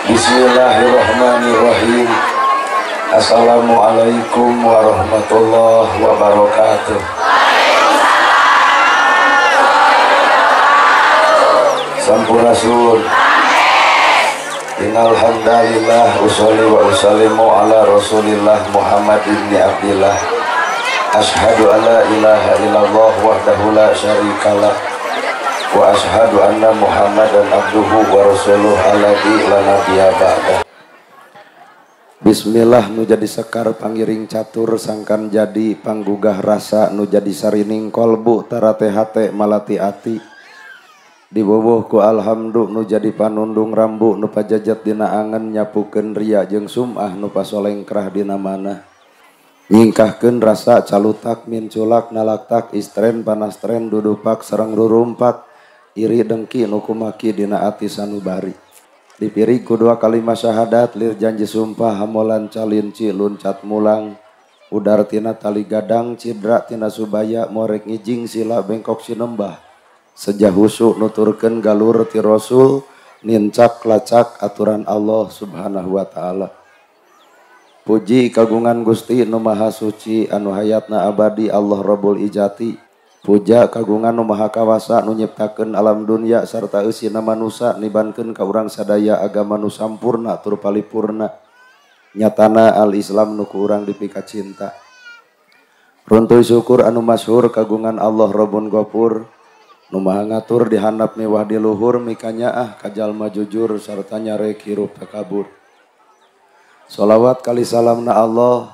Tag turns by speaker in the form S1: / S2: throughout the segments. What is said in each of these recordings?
S1: Bismillahirrahmanirrahim. Assalamualaikum warahmatullahi wabarakatuh. Sampurasun. Innal hamdalillah usolli wa usallimu ala Rasulillah Muhammad ibn Abdillah. Ashhadu an la ilaha illallah wahdahu la syarikalah wa ashhadu anna Muhammadan abduhu wa rasuluh alladzi la nabiyya ba'dah. Bismillah nu jadi sekar pangiring catur sangkan jadi panggugah rasa nu jadi sarining kolbu tarate hate malati ati diboboh ku alhamdu nu jadi panundung rambu nu pajajat dina angen nyapukeun ria jeung sumah nu pasolengkrah dina manah nyingkahkeun rasa calutak min culak nalaktak istren panastren dudupak sareng rurumpak iri dengki nu kumaki dina ati sanubari dipiri ku dua kalimat syahadat lir janji sumpah hamolan calinci luncat mulang udar tina tali gadang cidra tina subaya morek ngijing sila bengkok sinembah sejah husuk nuturkeun galur ti rasul nincak lacak aturan Allah subhanahu wa ta'ala. Puji kagungan Gusti nu maha suci anu hayatna abadi Allah Rabbul Ijati. Puja kagungan nu maha kawasa nu nyiptakeun alam dunya sarta eusina manusia nibankeun ka urang sadaya agama nu sampurna tur paripurna. Nyatana al-Islam nu ku urang dipika cinta. Runtuy syukur anu masyhur kagungan Allah Rabbun Ghafur nu maha ngatur di handap mewah di luhur mikanyaah kajalma jujur sarta nyarek hirup takabur. Sholawat kali salamna Allah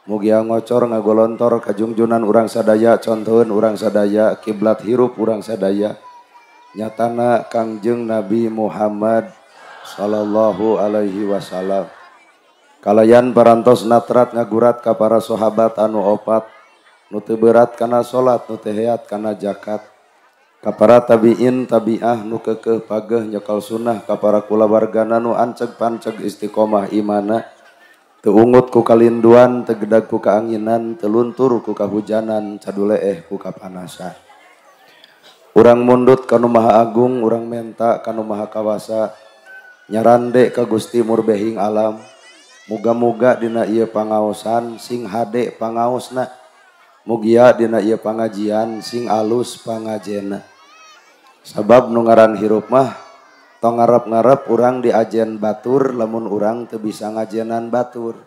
S1: mugi ngocor ngagolontor kajungjunan urang sadaya contoheun urang sadaya kiblat hirup urang sadaya nyatana Kangjeng Nabi Muhammad sallallahu alaihi wasallam kalayan parantos natrat ngagurat ka para sahabat anu opat nu teu berat kana salat nu teu heat kana zakat ka para tabiin tabiah nu keukeuh pageuh nyekal sunnah ka para kulawargana nu anceg panceg istiqomah imana teu ungut ku kalinduan teu gedag ku kaanginan teu luntur ku kahujanan caduleeh ku kapanasan. Urang mundut kanu maha agung urang menta kanu maha kawasa nyarande ka Gusti murbehing alam muga-muga dina ieu pangaosan sing hade pangaosna mugia dina ieu pangajian sing alus pangajena. Sabab nu ngaran hirup mah tong ngarep-ngarep urang diajen batur lamun urang teu bisa ngajenan batur.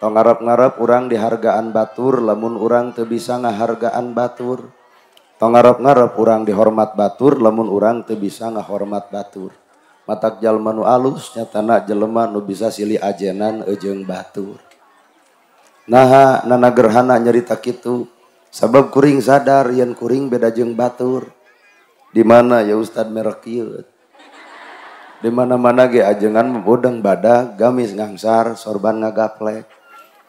S1: Tong ngarep-ngarep urang dihargaan batur lamun urang teu bisa ngahargaan batur. Tong ngarep-ngarep urang dihormat batur lamun urang teu bisa ngahormat batur. Matak jalma nu alus nyatana jelema nu bisa silih ajenan ejeung batur. Nah, nana gerhana nyarita kitu sabab kuring sadar yen kuring beda jeung batur. Di mana ya Ustad merek ieu? Di mana-mana ge ajengan membodeng badag, gamis ngangsar, sorban ngagaplek.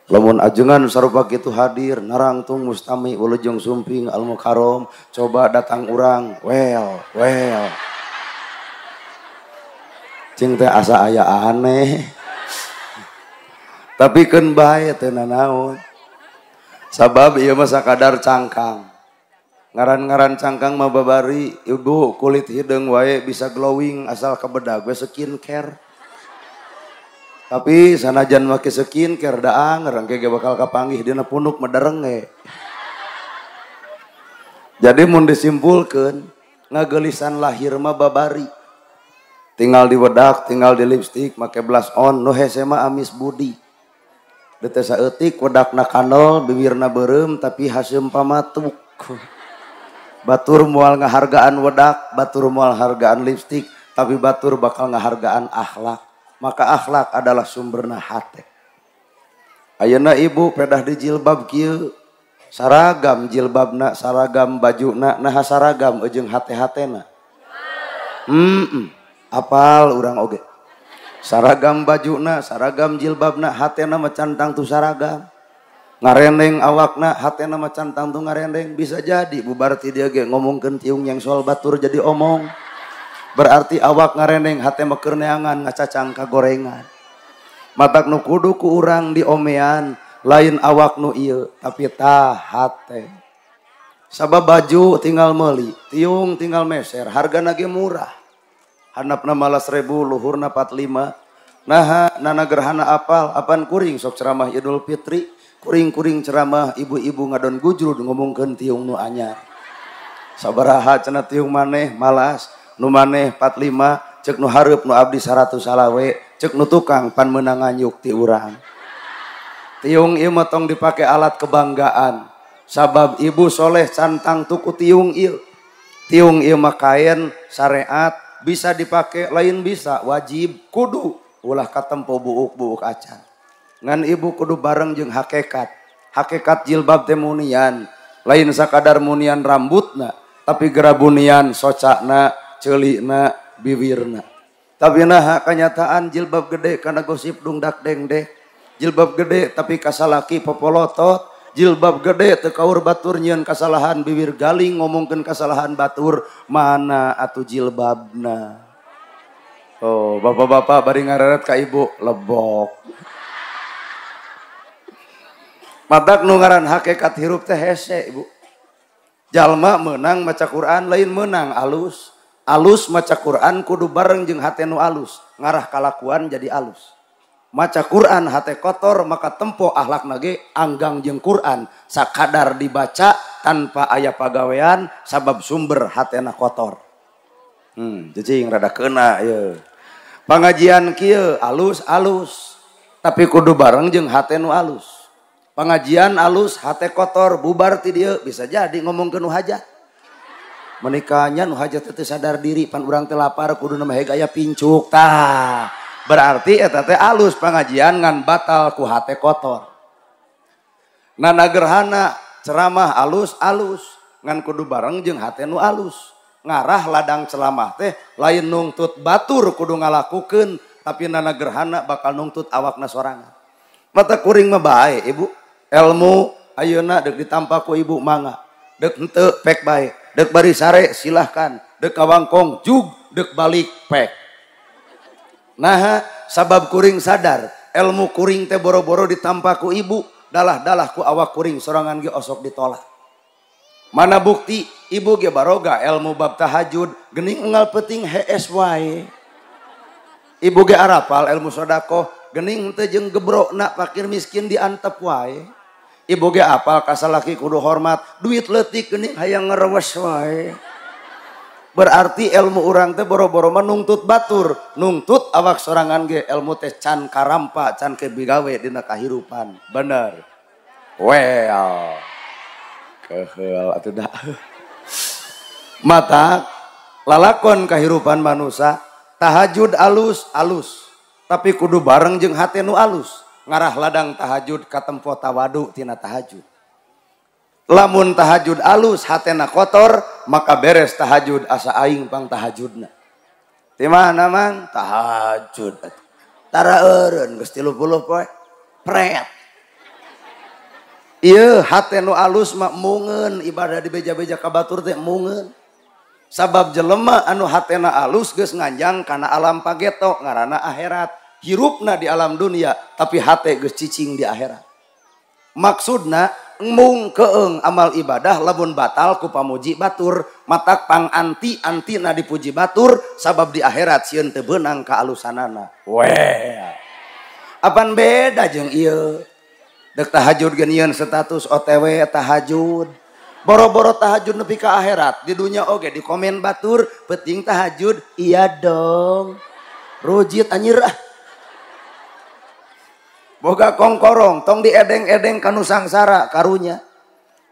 S1: Lamun ajengan sarupa kitu hadir, narangtung mustami ulujung sumping al-mukarrom, coba datang urang, well. Cing teh asa aya aneh. Tapi keun bae teu nanaon. Sabab ieu mah sakadar cangkang. Ngaran-ngaran cangkang mah babari ibu kulit hideung wae bisa glowing asal kabedag we skincare. Tapi sanajan make skincare da anger engke ge bakal kapanggih dina punduk medereng ge. Jadi mun disimpulkeun ngagelisan lahir mah babari. Tinggal di wedak, tinggal di lipstik, make blush on, nu hese mah amis budi. Deui teh saeutik wedakna kanol, bibirna beureum tapi haseum pamatuk. Batur moal ngahargaan wedak, batur moal hargaan lipstik, tapi batur bakal ngahargaan akhlak. Maka akhlak adalah sumberna hate. Ayeuna ibu pedah di jilbab kieu, saragam jilbabna, saragam bajuna, nah saragam ejeung hate-hatena. Apal urang oge. Saragam bajuna, saragam jilbabna, hatena macan tang tu saragam. Ngarendeng awakna hatena macan tang tu ngarendeng bisa jadi bubarti dia ge ngomongkeun tiung yang soal batur jadi omong. Berarti awak ngarendeng hate mah keur neangan ngacacang kagorengan. Matak nu kudu ku urang diomean lain awak nu ieu tapi tah hate. Sabab baju tinggal meuli, tiung tinggal meser, hargana ge murah. Handapna malas 1000, luhurna 45. Nah nana gerhana apal apan kuring sok ceramah Idul Fitri kuring-kuring ceramah ibu-ibu ngadon gujrud ngomongkeun tiung nu anyar sabaraha cenah tiung maneh malas nu maneh 45 cek nu hareup nu abdi 100 salawe cek nu tukang pan meunang nganyuk ti urang tiung ieu mah tong dipake alat kebanggaan sabab ibu soleh cantang tuku tiung ieu mah kain syariat bisa dipake lain bisa wajib kudu ulah katempo buuk-buuk acan ngan ibu kudu bareng jeung hakikat jilbab teh munian lain sakadar munian rambutna tapi gerabunian socakna ceulikna bibirna tapi nah kenyataan jilbab gede kana gosip dungdak dengdek jilbab gede tapi kasalaki popolotot jilbab gede teu kaur batur nyieun kasalahan bibir galing ngomongkeun kasalahan batur mana atuh jilbabna. Oh, bapak-bapak bari ngareret ka ibu lebok. Matak nu ngaran hakikat hirup teh hese ibu. Jalma meunang maca Quran lain meunang alus. Alus maca Quran kudu bareng jeung hate nu alus. Ngarah kalakuan jadi alus. Maca Quran hate kotor maka tempo akhlakna ge anggang jeung Quran sakadar dibaca tanpa aya pagawean sabab sumber hatena kotor. Cicing rada keuna ieu. Pengajian kieu alus-alus tapi kudu bareng jeung hate nu alus. Pengajian alus hate kotor bubar ti dieu bisa jadi ngomongkeun nu hajat. Menikahnya nu hajat teh sadar diri pan urang teh lapar kudu mah gaya pincuk tah. Berarti eta teh alus pengajian ngan batal ku hate kotor. Nana gerhana ceramah alus-alus ngan kudu bareng jeung hate nu alus. Ngarah ladang ceramah teh lain nungtut batur kudu ngalakukeun tapi nana gerhana bakal nungtut awakna sorangan. Mata kuring mah bae ibu ilmu ayeuna deuk ditampa ku ibu mangga deuk henteu pek bae deuk bari sare silahkan deuk kawangkong jug deuk balik pek. Nah sabab kuring sadar ilmu kuring teh boro-boro ditampa ku ibu dalah-dalah ku awak kuring sorangan ge osok ditolak. Mana bukti ibu ge baroga ilmu bab tahajud geuning unggal peuting hees wae. Ibu ge arapal ilmu sedekah geuning teu jeung gebrokna fakir miskin diantep wae. Ibu ge apal kasalaki kudu hormat duit leutik geuning hayang ngerewes wae. Berarti ilmu urang teh boro-boro nungtut batur, nungtut awak sorangan ge ilmu teh can karampa, can kebigawe dina kahirupan. Bener. Well. Keheul atuh da. Mata lalakon kahirupan manusia tahajud alus tapi kudu bareng jeung hate nu alus. Ngarah ladang tahajud katempo tawadu tina tahajud. Lamun tahajud alus hatena kotor maka beres tahajud asa aing pang tahajudna. Ti mana mang tahajud. Tara eureun geus 30 poe pret. Ieu hate nu alus mah mungeun ibadah di beja-beja ka batur teh mungeun. Sabab jelema anu hatena alus geus nganjang kana alam pageto ngaranna akhirat. Hirupna di alam dunia tapi hate geus cicing di akhirat. Maksudna mung keung amal ibadah lamun batal ku pamuji batur matak pang anti-antina dipuji batur sabab di akhirat sieun teu beunang ka alusanana. Weh. Apan beda jeung ieu. Dek tahajud geunian status OTW tahajud. Boro-boro tahajud nepi ka akhirat. Di dunia oge di komen batur penting tahajud. Iya dong. Rujit anjir ah. Boga kongkorong tong diedeng-edeng kanu sangsara karunya.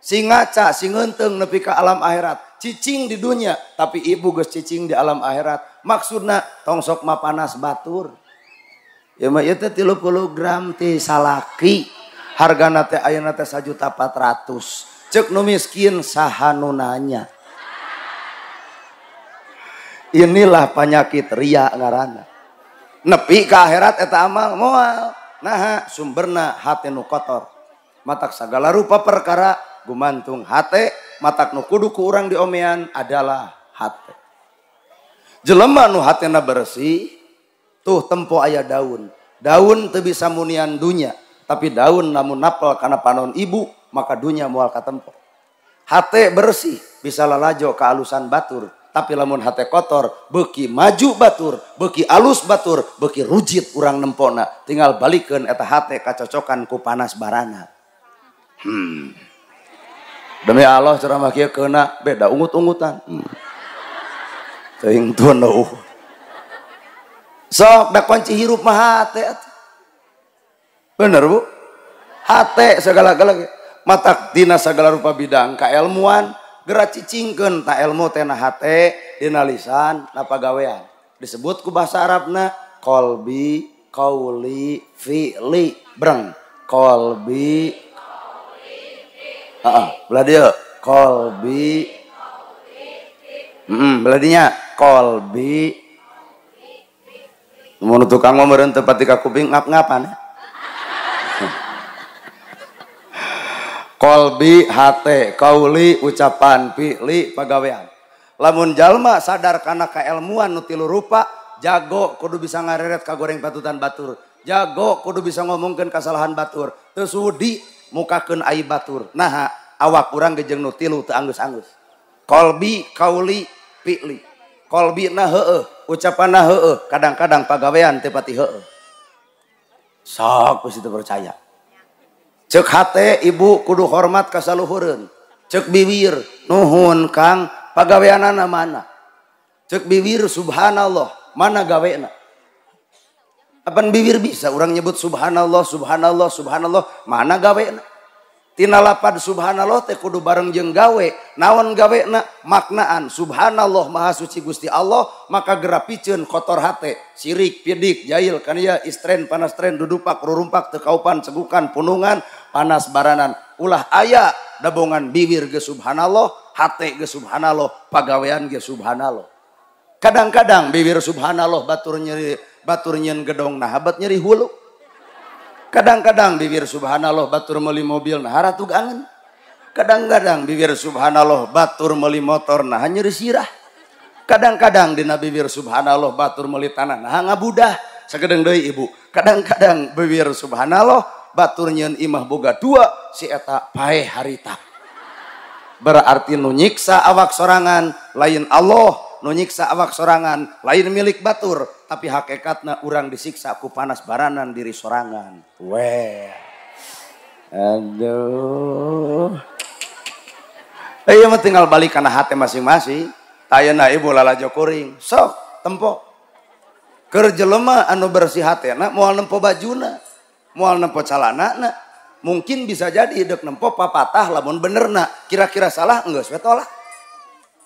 S1: Sing ngaca sing ngeunteng nepi ka alam akhirat. Cicing di dunia tapi ibu geus cicing di alam akhirat. Maksudna tong sok mapanas batur. Ya mah ieu teh 30 gram ti salaki. Hargana teh ayeuna teh 1.400.000. Ceuk nu miskin saha nu nanya. Inilah penyakit ria ngaranna. Nepi ka akhirat eta amal moal. Nah sumberna hate nu kotor. Matak sagala rupa perkara gumantung hate, matak nu kudu ku urang diomean adalah hate. Jelema nu hatena bersih tuh tempo aya daun. Daun teu bisa munian dunya. Tapi daun namun napel karena panon ibu maka dunya moal katempo. Hate bersih bisa lalajo ke alusan batur Tapi lamun hate kotor, beuki maju batur, beuki alus batur, beuki rujit urang nempona. Tinggal balikeun eta hate kacocokan ku panas barana. Demi Allah ceramah kieu keuna beda ungut-ungutan. Teuing tuan sok da kunci hirup mah hate. Bener Bu? Hate segala-galanya. Matak dina segala rupa bidang kailmuan gerak cicingkeun ta ilmu teh na hate dina lisan na pagawean. Disebut ku bahasa Arabna qalbi, qauli, fi'li. Breng. Qalbi. Belah dia qalbi. Belah dinya qalbi. Mun tukang mah meureun teu pati ka kuping ngap-ngapan. Kolbi hate, kauli ucapan, fi'li pagawean. Lamun jalma sadar kana kailmuan nu tilu rupa, jago kudu bisa ngareret ka goreng patutan batur. Jago kudu bisa ngomongkeun kasalahan batur. Teu sudi mukakeun aib batur. Nah, awak urang ge jeung nu tilu teu anggeus-anggeus. Kolbi, kauli, fi'li. Kolbina heueuh, ucapanna heueuh, kadang-kadang pagawean teu pati heueuh. Sok geus teu percaya. Cek hate ibu kudu hormat ka saluhureun. Cek bibir nuhun Kang pagaweanana mana. Cek bibir subhanallah mana gawena. Apan bibir bisa urang nyebut subhanallah subhanallah subhanallah mana gawena. Tina lapad subhanallah teh kudu bareng jeung gawe. Naon gawena? Maknaan subhanallah maha suci Gusti Allah, maka gerapikeun kotor hate, sirik, pidik, jahil, kania, istren, panas tren, dudupak, rurumpak, teu kaupan, segukan, punungan, panas baranan. Ulah aya dabongan bibir ge subhanallah, hate ge subhanallah, pagawean ge subhanallah. Kadang-kadang bibir subhanallah batur nyeun gedong nah habat nyeri hulu. Kadang-kadang bibir subhanallah batur meuli mobil nah haratug angeun. Kadang-kadang bibir subhanallah batur meuli motor nah nyeri sirah. Kadang-kadang dina bibir subhanallah batur meuli tanah nah ngabudah. Sagedeung deui ibu. Kadang-kadang bibir subhanallah batur nyieun imah boga dua si eta paeh harita. Berarti nu nyiksa awak sorangan lain Allah, nu nyiksa awak sorangan lain milik batur, tapi hakikatna urang disiksa ku panas baranan diri sorangan. Weh. Aduh. Ieu mah tinggal balik kana hate masing-masing. Tayeuna ibu lalajo kuring. Sok tempo. Keur jelema anu bersih hatena moal nempo bajuna, moal nempo calanana, mungkin bisa jadi hidup nempo papatah lamun benerna. Kira-kira salah enggeus we tolak.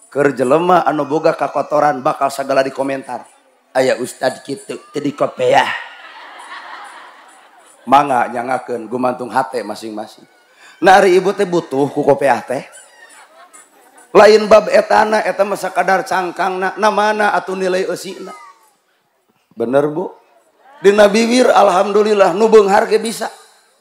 S1: Keur jelema anu boga kakotoran bakal sagala dikomentar. Aya ustad kitu teu dikopeah. Mangga nyangakeun gumantung hate masing-masing. Nah ari ibu teh butuh ku kopeah teh. Lain bab etana eta mah sakadar cangkangna, namana atuh nilai eusina. Bener Bu? Dina bibir alhamdulillah nu beunghar ge bisa.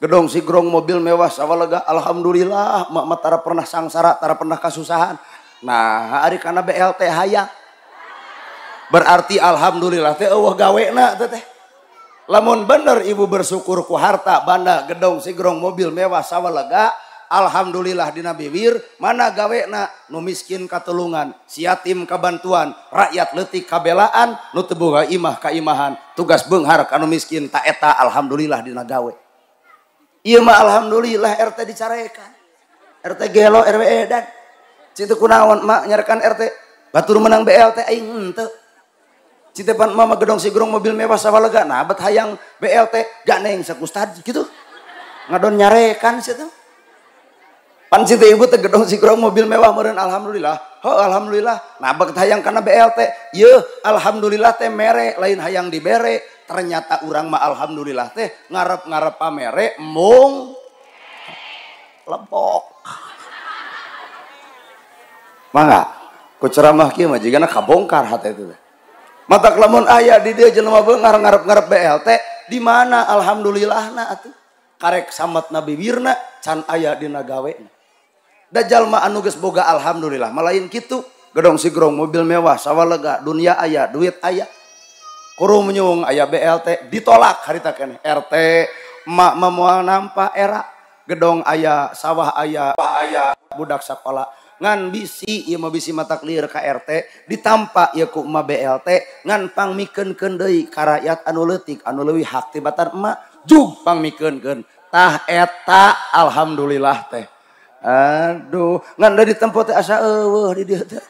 S1: Gedong sigrong mobil mewah sawalega alhamdulillah mak tara pernah sangsara, tara pernah kasusahan. Nah, ari kana BLT hayang. Berarti alhamdulillah teh eueuh gawena teh. Lamun bener ibu bersyukur ku harta banda gedong sigrong mobil mewah sawalega, alhamdulillah dina bibir mana gawena nu miskin katulungan, si yatim kabantuan, rakyat leutik kabelaan, nu teu boga imah kaimahan, tugas beunghar kanu miskin ta eta alhamdulillah dina gawe. Ieu mah alhamdulillah RT dicarekan. RT gelo RW edan. Citu kunaon mak nyarekan RT batur menang BLT aing henteu. Citepan mama gedong sigrong mobil mewah sawalega nah bet hayang BLT ganeng sakustad gitu. Ngadon nyarekan situ. Pan citu ibu teh gedong sigrong mobil mewah meureun alhamdulillah. Alhamdulillah. Nah bet hayang kana BLT. Yeuh alhamdulillah teh mere lain hayang dibere. Ternyata urang mah alhamdulillah teh ngarep-ngarep pamere mung lepok. Mangga ku ceramah kieu mah jigana kabongkar hate itu teh. Matak lamun aya di dieu jelema beunghar ngarep-ngarep BLT di mana alhamdulillahna atuh. Karek sametna bibirna can aya dina gawena. Da jalma anu geus boga alhamdulillah malain kitu gedong sigrong mobil mewah sawalega dunia aya duit aya. Kurum nyung aya BLT ditolak harita keneh. RT emak moal nampa era gedong aya sawah aya budak sakola ngan bisi ieu mah bisi mata clear ka RT ditampa ieu ku emak BLT ngan pangmikeunkeun deui ka rakyat anu leutik anu leuwih hak tibatan emak jug pangmikeunkeun tah eta alhamdulillah teh. Aduh ngan da di tempo teh asa eueuh di dieu teh.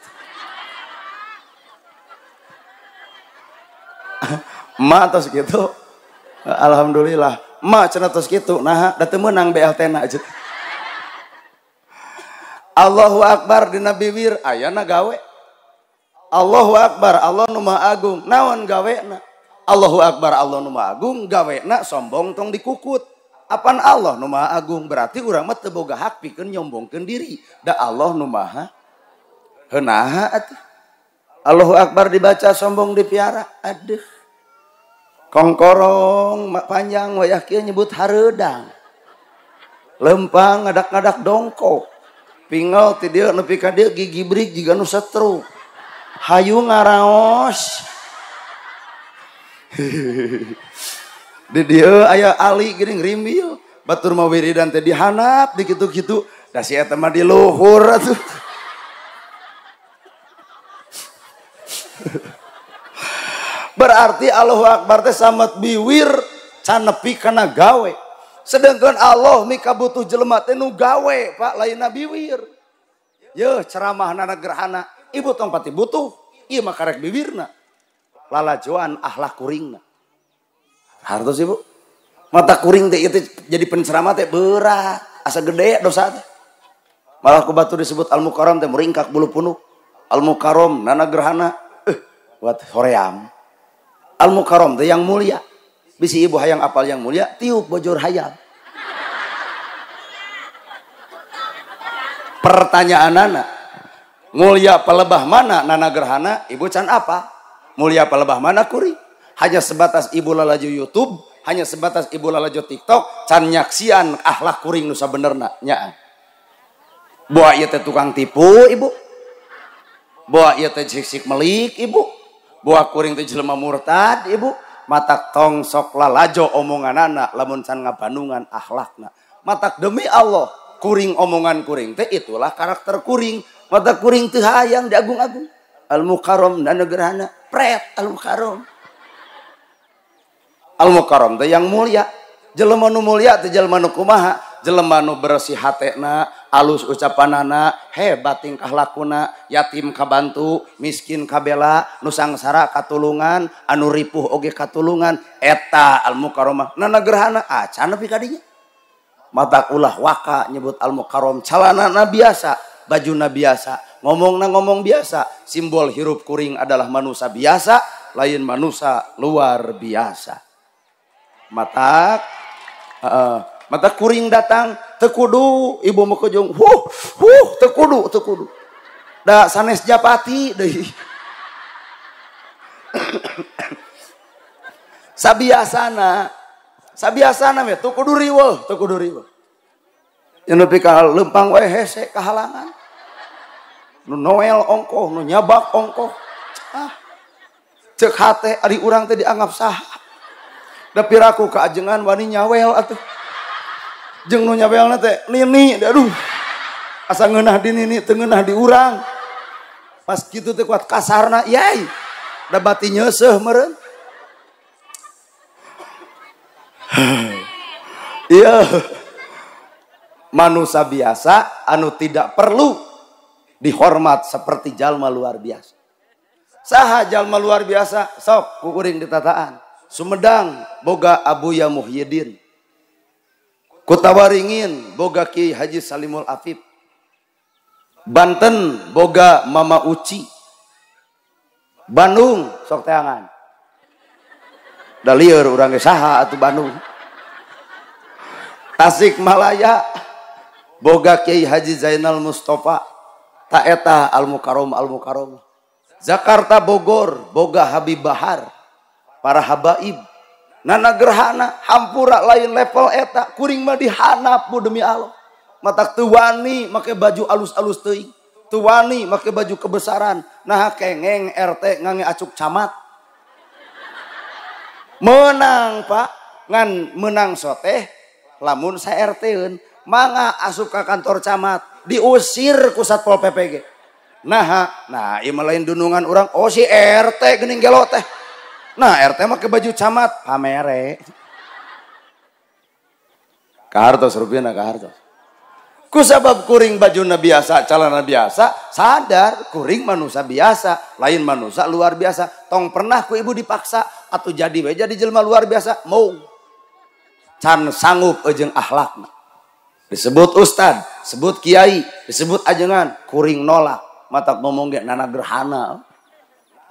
S1: Emak tos kitu alhamdulillah emak cenah tos kitu nah da teu meunang BLT na aja. Allahu Akbar dina bibir ayana gawe. Allahu Akbar Allah nu Maha Agung naon gawena. Allahu Akbar Allah nu Maha Agung gawena sombong tong dikukut. Apaan Allah nu Maha Agung berarti urang mah teu boga hak pikeun nyombongkeun diri. Da Allah nu Maha heunaha atuh. Allahu Akbar dibaca sombong dipiara. Aduh. Kongkorong panjang wayah kieu nyebut hareudang. Lempang ngadak-ngadak dongkok. Pinggal ti dieu nepi ka dieu gigi brik jiga nu setru. Hayu ngaraos. Di dieu aya Ali geuning rimbil. Batur mah wiridan teh dihanap di kitu-kitu. Da si eta mah di luhur atuh. Berarti Allahu Akbar teh samet biwir can nepi kana gawe. Sedangkan Allah mika butuh jelema teh nu gawe Pak lainna biwir. Yeuh ceramahna gerhana ibu tong pati butuh ieu mah karek biwirna. Lalajoan akhlak kuringna. Hartos ibu. Mata kuring teh itu jadi penceramah teh berat, asa gede dosa teh. Malah ku batu disebut Al-Mukarram teh meringkak bulu punuk. Al-Mukarram nana gerhana buat hoream. Al-Mukarram teh yang mulia. Bisi ibu hayang apal yang mulia, tiup bojor hayam. Pertanyaan anak, mulia pelebah mana nana gerhana, ibu can apa? Mulia pelebah mana kuri? Hanya sebatas ibu lalaju YouTube, hanya sebatas ibu lalaju TikTok, can nyaksian akhlak kuring nusa benerna nya. Boa ieu teh tukang tipu ibu. Boa ieu teh sik melik ibu. Boa kuring teh jelema murtad ibu. Matak tong sok lalajo omonganana lamun can ngabandungan akhlakna. Matak demi Allah kuring omongan kuring teh itulah karakter kuring. Matak kuring teu hayang diagung-agung. Al-Mukarram dan gerhana pret Al-Mukarram. Al-Mukarram teh yang mulia. Jelema nu mulia teh jelema nu kumaha? Jelema nu bersih hatena, alus ucapanana, hebat tingkah lakuna, yatim kabantu, miskin kabela, nu sangsara katulungan, anu ripuh oge katulungan, eta Al-Mukarramah. Nana gerhana acan nepi ka dinya. Matak ulah waka nyebut Al-Mukarram, calanana biasa, bajuna biasa, ngomongna ngomong biasa, simbol hirup kuring adalah manusia biasa, lain manusia luar biasa. Mata kuring datang tekudu ibu mau kejung tekudu da sanes japati deui sabiasana we tekudu riweuh yen nepi ka lempang we hese kahalangan nu noel ongkoh nu nyabak ongkoh ceuk hate ari urang teh dianggap saha da piraku kaajengan wani nyawel atuh jeung nu nyawelna teh nini aduh asa ngeunah di nini teu ngeunah di urang pas kitu teh kuat kasarna yai da bati nyeuseuh meureun iya manusia biasa anu tidak perlu dihormat seperti jalma luar biasa. Saha jalma luar biasa sok ku kuring ditataan Sumedang boga Abuya Muhyiddin, Kutawaringin boga Ki Haji Salimul Afif, Banten boga Mama Uci, Bandung sok teangan da lieur urang ge saha atuh Bandung, Tasikmalaya boga Kiai Haji Zainal Mustafa ta eta Al-Mukarram, Jakarta Bogor boga Habib Bahar, para habaib nana gerhana hampura lain level eta kuring mah dihanap bu demi Allah. Matak teu wani make baju alus-alus teuing, teu wani make baju kebesaran, nah kengeng RT ngange acuk camat. Menang Pak, ngan menang soteh lamun sa RT-eun mangga asup ke kantor camat, diusir ku Satpol PP. Nah, ieu lain dunungan orang, oh si RT geuning gelo teh. Nah, RT mah ke baju camat, pamere. Kahartos rupiahna kahartos. Kusabab kuring bajuna biasa, calana biasa, sadar kuring manusia biasa, lain manusia luar biasa. Tong pernah ku ibu dipaksa atau jadi we jadi jelema luar biasa, mau can sanggup jeung akhlakna. Disebut ustad, disebut kiai, disebut ajengan, kuring nolak. Mata ngomong ge nana gerhana.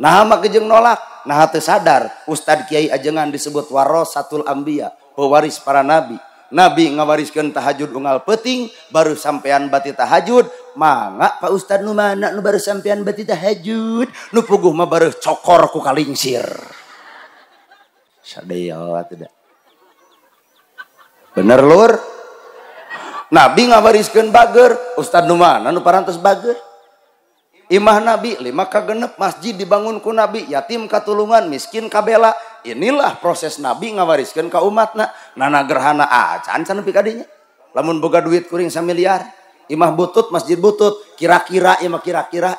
S1: Nah mah jeung nolak, nah teu sadar ustad kiai ajengan disebut warasatul anbiya, pewaris para nabi. Nabi ngawariskeun tahajud unggal peuting, baru sampean bati tahajud, mangga Pak Ustad nu mana nu baru sampean bati tahajud, nu puguh mah baru cokor ku kalingsir. Sadaya tidak. Bener lur? Nabi ngawariskeun bager, Ustad nu mana nu parantos bager? Imah Nabi 5 kagenep masjid dibangun ku Nabi, yatim katulungan, miskin kabela. Inilah proses Nabi ngawariskeun ka umatna. Nana gerhana acan can nepi ka dinya. Lamun boga duit kuring 1 miliar, imah butut masjid butut, kira-kira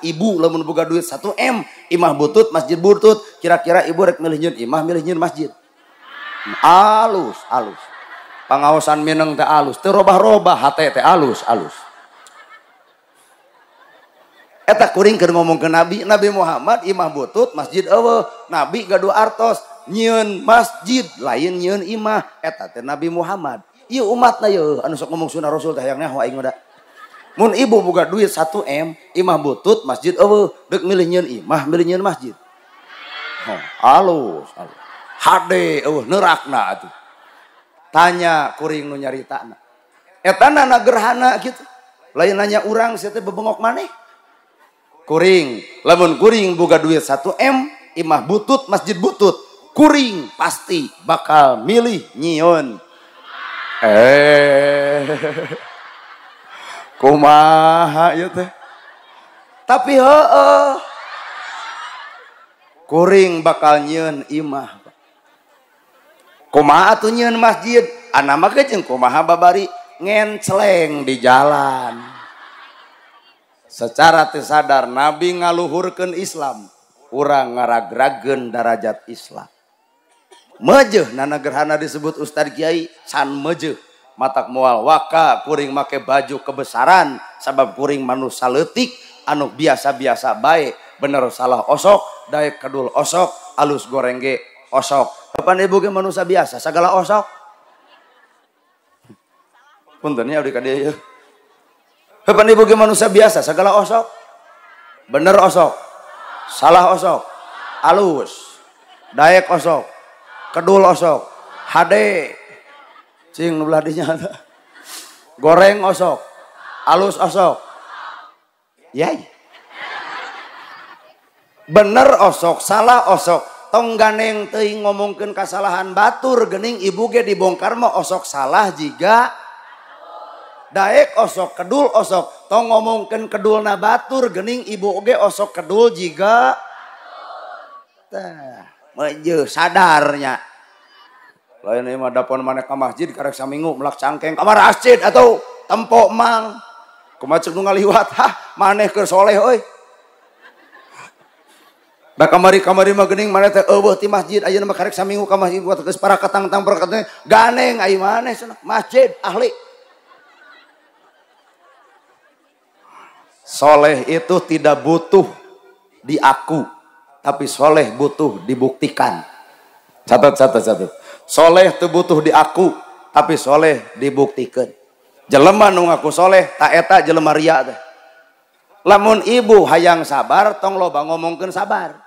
S1: ibu lamun boga duit 1 M, imah butut masjid butut, kira-kira ibu rek milih nyeun imah milih nyeun masjid. Alus. Pangaosan mineng teh alus, teu robah-robah hate teh alus. Eta kuring keur ngomong ke Nabi Muhammad imah butut masjid eueuh, Nabi gaduh artos nyieun masjid lain nyieun imah, eta teh Nabi Muhammad. Ieu umatna yeuh anu sok ngomong sunah Rasul teh hayang nyaho aing mah da. Mun ibu boga duit 1 M, imah butut masjid eueuh, deuk milih nyieun imah milih nyieun masjid. Alus. Hade eueuh neurakna atuh. Tanya kuring nu nyaritana. Eta nana gerhana kitu. Lain nanya urang sia teh bebengok maneh. Kuring, lamun kuring boga duit 1 M, imah butut masjid butut, kuring pasti bakal milih nyieun. Kumaha ieu teh? Tapi heueuh. Kuring bakal nyieun imah. Kumaha atuh nyieun masjid? Ana mah jeung kumaha babari ngenceleng di jalan. Secara tersadar Nabi ngaluhurkeun Islam, urang ngaragrageun darajat Islam. Mejeuh nana gerhana disebut ustad kiai can mejeuh. Matak moal waka kuring make baju kebesaran sabab kuring manusia leutik anu biasa-biasa bae, bener salah osok, daek kedul osok, alus goreng ge osok. Kapan ibu ge manusia biasa sagala osok. Punten nya abdi ka dieu. Kapan ibu ge manusia biasa segala osok, bener osok, salah osok, alus, daek osok, kedul osok, hade, cing nu belah dinya, goreng osok, alus osok, yai, bener osok, salah osok, tong ganeng teuing ngomongkeun kasalahan batur geuning ibu ge dibongkar mah osok salah jiga. Daek osok, kedul osok, tong ngomongkeun kedulna batur geuning ibu oge osok kedul jiga. Tah, meujeul sadarnya. Lain ieu mah dapon maneh ka masjid karek saminggu melak cangkeng kamar masjid atau tempo mang. Kumaha ceuk nu ngaliwat, maneh keur soleh euy. Da kamari mah geuning maneh teh eueuh ti masjid ayeuna mah karek saminggu ka masjid buat geus para katang-tang perkatanya ganeng ai maneh cenah masjid ahli. Soleh itu tidak butuh diaku, tapi soleh butuh dibuktikan. Catat. Soleh itu butuh diaku, tapi soleh dibuktikan. Jelema nu ngaku soleh, tak eta jelema ria teh. Lamun ibu hayang sabar, tong loba ngomongkeun sabar.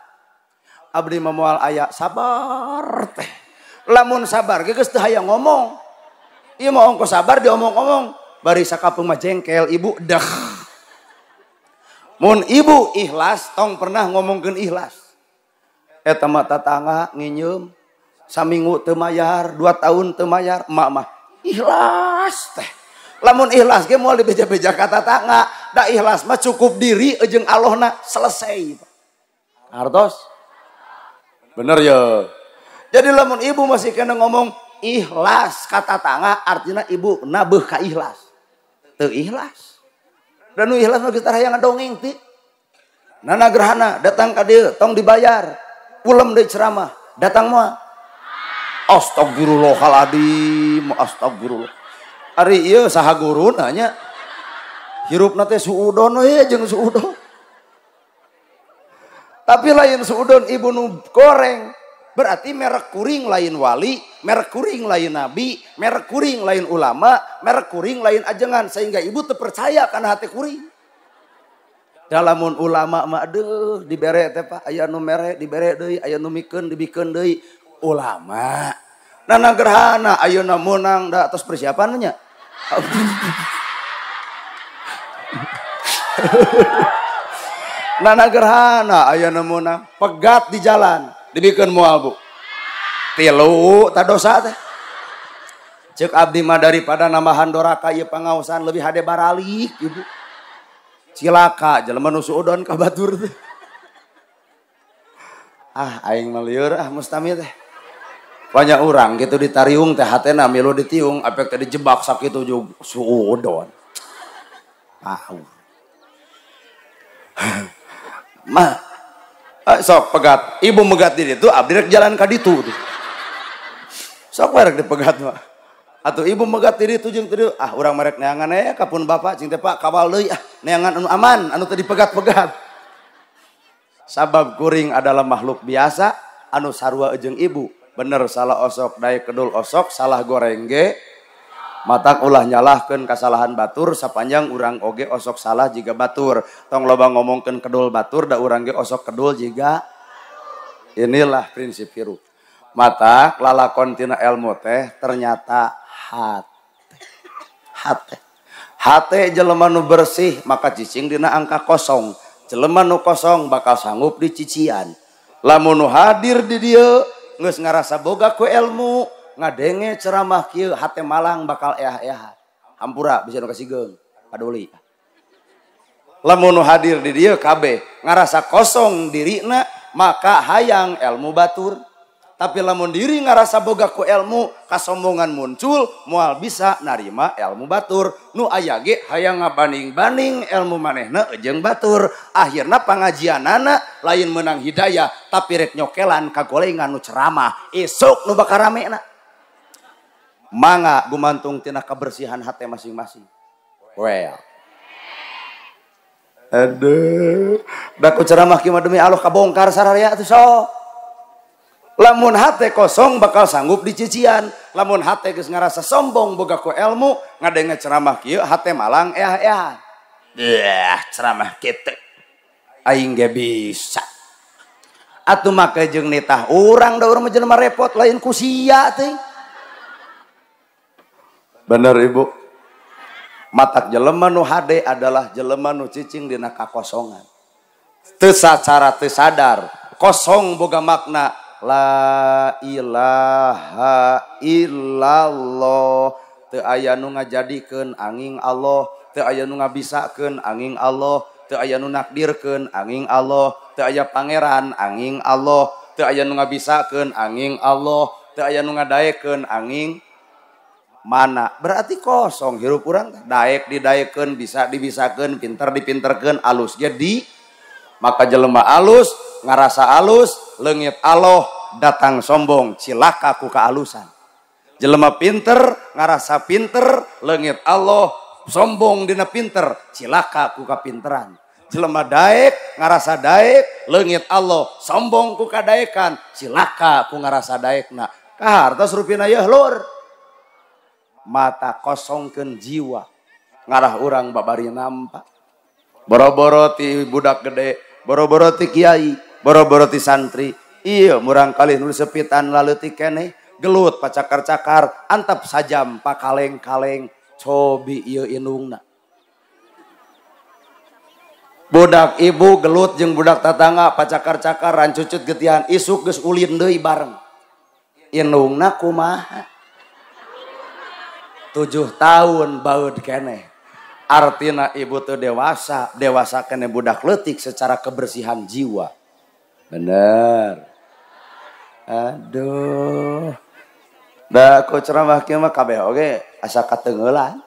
S1: Abdi mah moal aya sabar teh. Lamun sabar ge geus teu hayang ngomong. Ieu mah ongko sabar diomong-omong, bari sakapeung mah jengkel ibu dah. Mun ibu ikhlas, tong pernah ngomongkeun ikhlas. Eta mah tatangga nginyeum, saminggu teu mayar, 2 tahun teu mayar, emak mah ikhlas teh. Lamun ikhlas ge moal dibeja-beja ka tatangga, da ikhlas mah cukup diri jeung Allahna selesai. Artos? Bener ya. Jadi lamun ibu masih kena ngomong ikhlas ka tatangga, artinya ibu nabeuh ka ikhlas. teu ikhlas. Dan nu ikhlas nu kita hayang dongeng ti. Nana gerhana datang ka dieu tong dibayar. Ulem deui ceramah, datang moal. Astagfirullahaladzim, astagfirullah. Ari ieu saha guruna nya? Hirupna teh suudon we jeung suudon. Tapi lain suudon ibu nu goreng. Berarti merek kuring lain wali, merek kuring lain nabi, merek kuring lain ulama, merek kuring lain ajengan. Sehingga ibu terpercaya karena hati kuring. Dalamun ulama mah aduh dibere teh Pak, aya nu mere dibere deui, aya nu mikeun dibikeun deui. Ulama. Nana gerhana ayeuna meunang da tos persiapan nya. Nana gerhana ayeuna meunang pegat di jalan. Dibikeun moal Bu. Tilu ta dosa teh. Ceuk abdi mah daripada nambahan doraka ieu pangaosan lebih hade baralik Ibu. Cilaka jelema nu suudon ka batur teh. Ah aing mah lieur mustami teh. Banyak orang gitu ditariung teh hatena milu ditiung apek teh dijebak sakitu jeung suudon. Tahu. Mah sok pegat, ibu megat di ditu, abdi rek jalan ka ditu. Sok rek dipegat mah. Atuh ibu megat di ditu jeung teu urang merek neangan kapun bapak cing teh Pak kawal deui neangan anu aman, anu teu dipegat-pegat. Sabab kuring adalah makhluk biasa anu sarua jeung ibu. Bener salah osok daek kedul osok, salah goreng ge matak ulah nyalahkeun kasalahan batur sapanjang urang oge osok salah jiga batur. Tong loba ngomongkeun kedul batur da urang ge osok kedul jiga. Inilah prinsip hirup. Matak lalakon tina ilmu teh ternyata hate. Hate jelema nu bersih maka cicing dina angka kosong. Jelema nu kosong bakal sanggup dicician. Lamun nu hadir di dieu geus ngarasa boga ku ilmu ngadenge ceramah kieu hate malang bakal eah-eah. Hampura bisa nu kasihgeung paduli. Lamun nu hadir di dieu kabeh ngarasa kosong dirina maka hayang ilmu batur. Tapi lamun diri ngarasa boga ku ilmu kasombongan muncul moal bisa narima ilmu batur. Nu aya ge hayang ngabanding-banding ilmu manehna jeung batur. Akhirna pangajianana lain menang hidayah tapi rek nyokelan kagolengan nu ceramah. Esuk nu bakal ramena. Mangga gumantung tina kebersihan hati masing-masing. Well. Aduh, da ku ceramah kieu demi Allah kabongkar sararea atuh sok. Lamun hate kosong bakal sanggup dicician. Lamun hate geus ngarasa sombong boga ku ilmu ngadenge ceramah kieu hate malang eah-eah. Ceramah kitu aing ge bisa. Atuh make jeung nitah urang da urang mah jelema repot lain ku sia teh. Bener Ibu. Matak jelema nu hade adalah jelema nu cicing dina kakosongan. Teu sacara teu sadar, kosong boga makna la ilaha illallah. Teu aya nu ngajadikeun anging Allah, teu aya nu ngabisakeun anging Allah, teu aya nu nakdirkeun anging Allah, teu aya pangeran anging Allah, teu aya nu ngabisakeun anging Allah, teu aya nu ngadaekeun anging mana. Berarti kosong hirup urang daek didaekeun, bisa dibisakeun, pinter dipinterkeun, alus jadi maka jelema alus ngarasa alus leungit Allah datang sombong cilaka ku kaalusan. Jelema pinter ngarasa pinter leungit Allah sombong dina pinter cilaka ku kapinteran. Jelema daek ngarasa daek leungit Allah sombong ku kadaekan cilaka ku ngarasa daekna. Kahartos rupina yeuh lur. Mata kosongkeun jiwa ngarah urang babari nampak boro-boro ti budak gede, boro-boro ti kiai, boro-boro ti santri. Iya murang kali nu sepitan laleutik keneh gelut pacakar-cakar antap sajam pakaleng-kaleng cobi ieu indungna. Budak ibu gelut jeung budak tatangga pacakar-cakar rancucut getihan isuk geus ulin deui bareng. Indungna kumaha? 7 tahun baud keneh. Artina ibu teu dewasa, dewasa keneh budak leutik secara kebersihan jiwa. Bener. Aduh. Da ku ceramah kieu mah kabeh oge asa kateungeulan.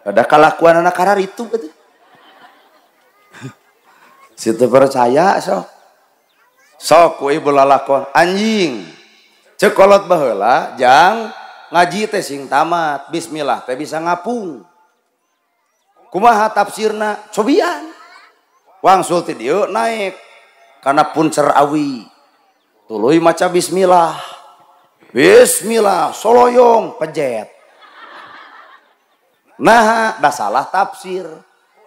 S1: Ada kalakuan anak karar itu gitu. Situ percaya sok ku ibu lalakon anjing cekolot baheula jang ngaji teh sing tamat bismillah teh bisa ngapung kumaha tafsirna cobian wangsul ti dieu naik kana puncer awi tuluy maca bismillah soloyong pejet nah dah salah tafsir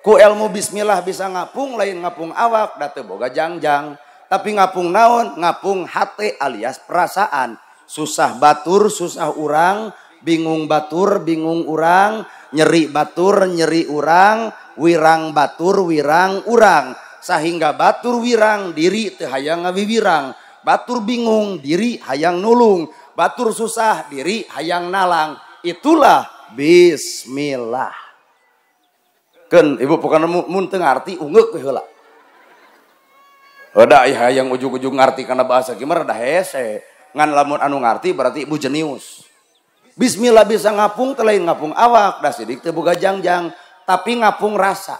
S1: ku ilmu bismillah bisa ngapung lain ngapung awak da teu boga jangjang tapi ngapung naon ngapung hate alias perasaan susah batur susah urang bingung batur bingung urang nyeri batur nyeri urang wirang batur wirang urang sehingga batur wirang diri teu hayang ngawiwirang batur bingung diri hayang nulung batur susah diri hayang nalang itulah bismillah kan ibu pokoknya mun teu ngarti ungeuk we heula udah hayang ujug-ujug ngarti karena bahasa gimana dah hese ngan lamun anu ngarti berarti ibu jenius bismillah bisa ngapung telain ngapung awak dah sidik teu boga jangjang tapi ngapung rasa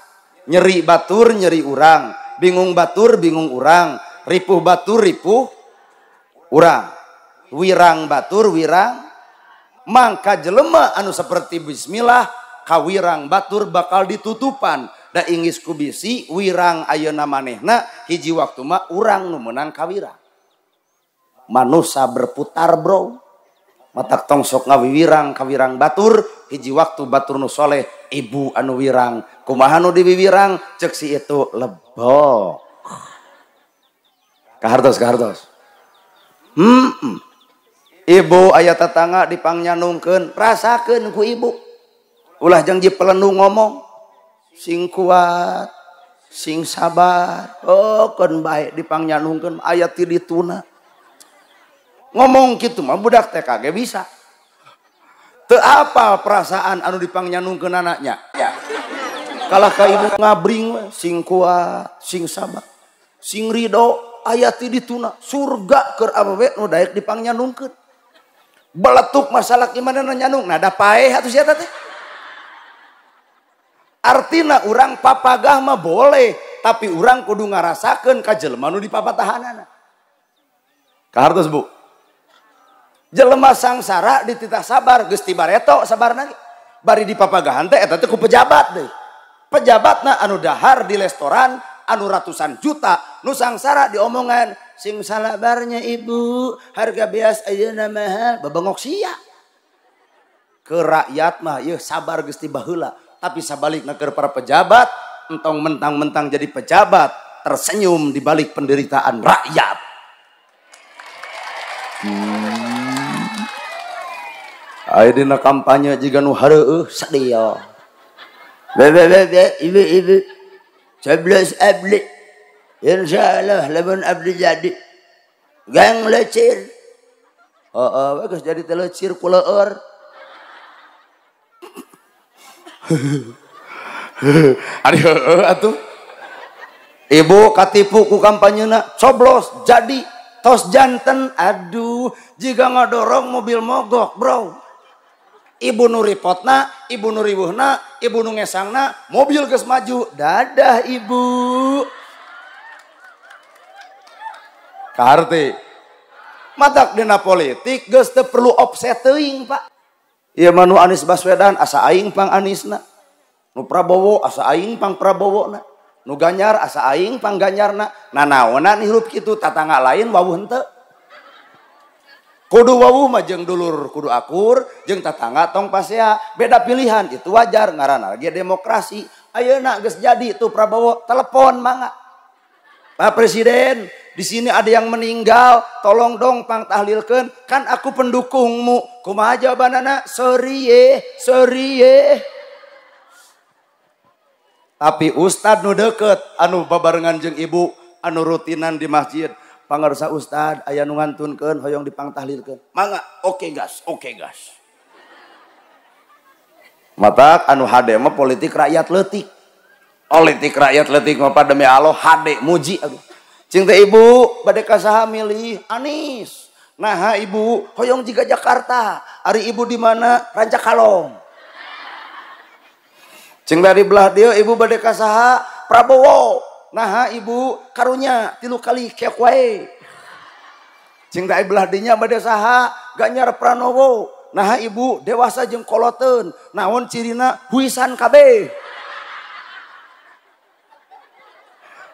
S1: nyeri batur nyeri urang bingung batur bingung urang ripuh batur ripuh urang wirang batur wirang mangka jelema anu seperti bismillah kawirang batur bakal ditutupan da ingis ku bisi wirang ayeuna manehna hiji waktu mah urang nu meunang kawirang manusia berputar bro matak tong sok ngawiwirang kawirang batur hiji waktu batur nu soleh ibu anu wirang kumaha nu diwiwirang cek si itu lebok kahartos ibu aya tetangga dipangnyanungkeun rasakeun ku ibu ulah janji pelenu ngomong sing kuat sing sabar oh kan baik dipangnyanungkeun aya ti dituna ngomong gitu mah budak TK bisa teu apal perasaan anu dipangnyanungkeun anaknya ya kalah ka ibu ngabring sing kuat sing sabar sing ridho aya ti dituna surga keur awewe nu daek dipangnyanungkeun beletuk masalah gimana nyanung nah da paeh atuh sia teh artina urang papagah mah boleh tapi urang kudu ngarasakeun ka jelema nu dipapatahanana kahartos bu jelema sangsara dititah sabar geus ti bareto sabarna bari dipapagahan teh eta teh ku pejabat deui pejabatna anu dahar di restoran anu ratusan juta nu sangsara diomongan sing salabarnya ibu harga beas ayeuna mahal babengok sia ke rakyat mah yeuh sabar geus ti baheula tapi sabalikna keur para pejabat entong mentang-mentang jadi pejabat tersenyum di balik penderitaan rakyat aya dina kampanye jiga nu hareueuh sadia ibu 11 abdi insyaallah lamun abdi jadi gang lecir geus jadi teh lecir ku leur ari heueuh atuh ibu katipu ku kampanyena coblos jadi tos janten aduh jiga ngodorong mobil mogok bro ibu nu ripotna ibu nu riweuhna ibu nu ngesangna mobil geus maju dadah ibu kaharti matak dina politik geus teu perlu offset teuing pak ieu mah nu Anies Baswedan asa aing pang Anisna nu Prabowo asa aing pang Prabowona nu Ganjar asa aing pang Ganjarna nanaonan hirup kitu tatangga lain wawuh henteu kudu wawuh mah jeung dulur kudu akur jeung tatangga tong pasea beda pilihan itu wajar ngaranna lagi demokrasi ayeuna geus jadi tuh Prabowo telepon mangga Pak Presiden di sini ada yang meninggal tolong dong pang tahlilkeun kan aku pendukungmu kumaha jawabanana sorry ye tapi ustad nu deket anu babarengan jeung ibu anu rutinan di masjid pangarsa ustad aya nu ngantunkeun hoyong dipangtahlilkeun mangga oke gas matak anu hade mah politik rakyat leutik mah pada demi Allah hade muji aduh cing teh ibu bade ka saha milih Anies nah ibu hoyong jiga Jakarta ari ibu di mana Rancakalong Cing dari belah dia ibu bade ka saha? Prabowo. Nah ibu karunya 3 kali keok wae. Cing dari belah dinya bade saha? Ganjar Pranowo. Nah ibu dewasa jeung koloteun. Naon cirina? Huisan kabeh.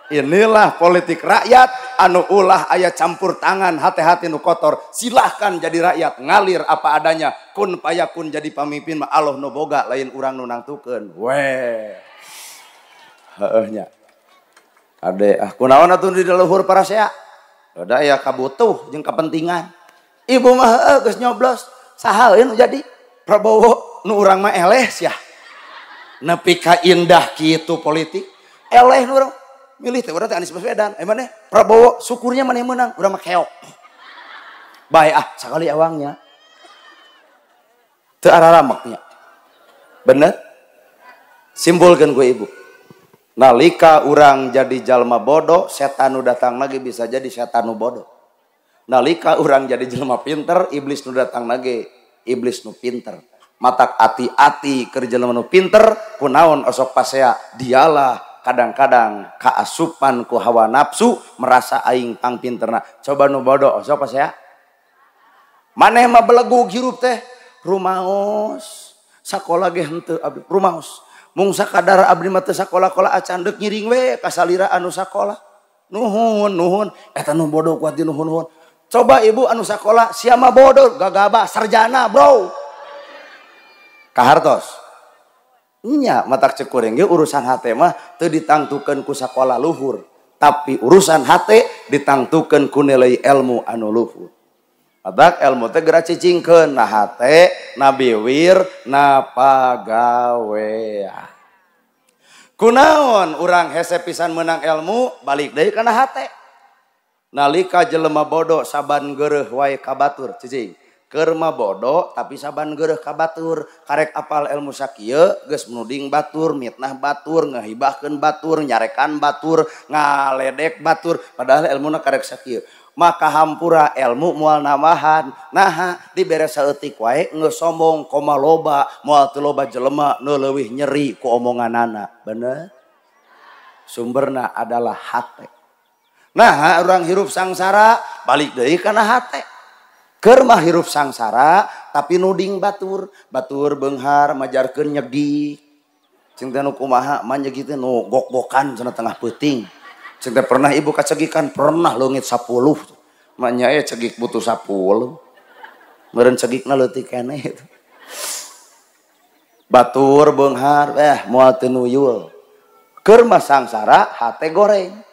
S1: Inilah politik rakyat anu ulah aya campur tangan hati-hati nu kotor. Silahkan jadi rakyat ngalir apa adanya. Kun payakun jadi pamimpin mah Allah nu boga lain urang nu nangtukeun. Weh. Heueuh nya. Ade kunaon atuh di leluhur parasea? Da aya kabutuh jeung kepentingan. Ibu mah heueuh geus nyoblos. Saha nu jadi? Prabowo nu urang mah eleh sia. Nepi ka indah kitu politik. Eleh nu urang milih teh urang teh Anies Baswedan, maneh Prabowo syukurnya maneh menang, urang mah keok. Bae sakali awangnya. Teu ararameknya. Bener? Simpulkeun ku ibu. Nalika urang jadi jalma bodoh, setan nu datang lagi bisa jadi setan nu bodoh. Nalika urang jadi jalma pinter, iblis nu datang lagi iblis nu pinter. Matak ati-ati keur jalma nu pinter, kunaon osok pasea dialah kadang-kadang kaasupan ku hawa nafsu merasa aing pang pinterna. Coba nu bodoh sok pas ya. Maneh mah belegug hirup teh rumaos. Sakola ge henteu abdi rumaos. Mung sakadar abdi mah teu sakola-kola acan deuk ngiring we ka salira anu sakola. Nuhun eta nu bodoh kuat di nuhun. Coba ibu anu sakola sia mah bodoh gagaba sarjana bro. Kahartos. Nya matak cekuring ge urusan hate mah teu ditangtukeun ku sakola luhur, tapi urusan hate ditangtukeun ku nilai ilmu anu luhur. Matak ilmu teh geura cicingkeun na hate, na biwir, na pagawean. Kunaon urang hese pisan meunang ilmu balik deui kana hate. Nalika jelema bodoh saban geureuh wae kabatur cicing. Keur mah bodoh tapi saban geureuh ka batur, karek apal ilmu sakieu geus nuding batur, mitnah batur, ngahibahkeun batur, nyarekan batur, ngaledek batur, padahal ilmuna karek sakieu. Maka hampura ilmu moal namahan. Nah, dibere saeutik wae geus sombong koma loba, moal teu loba jelema nu leuwih nyeri ku omonganana. Bener? Sumberna adalah hate. Nah, urang hirup sangsara balik deui kana hate. Keur mah hirup sangsara tapi nuding batur beunghar majarkeun nyegik. Cing teh nu kumaha mah nyegik teh nu gok-gokan cenah tengah peuting. Cing teh pernah ibu kacegikan pernah leungit 10. Mah nya cegik butuh 10. Meureun cegikna leutik keneh itu. Batur beunghar moal teu nuyul. Keur mah sangsara hate goreng.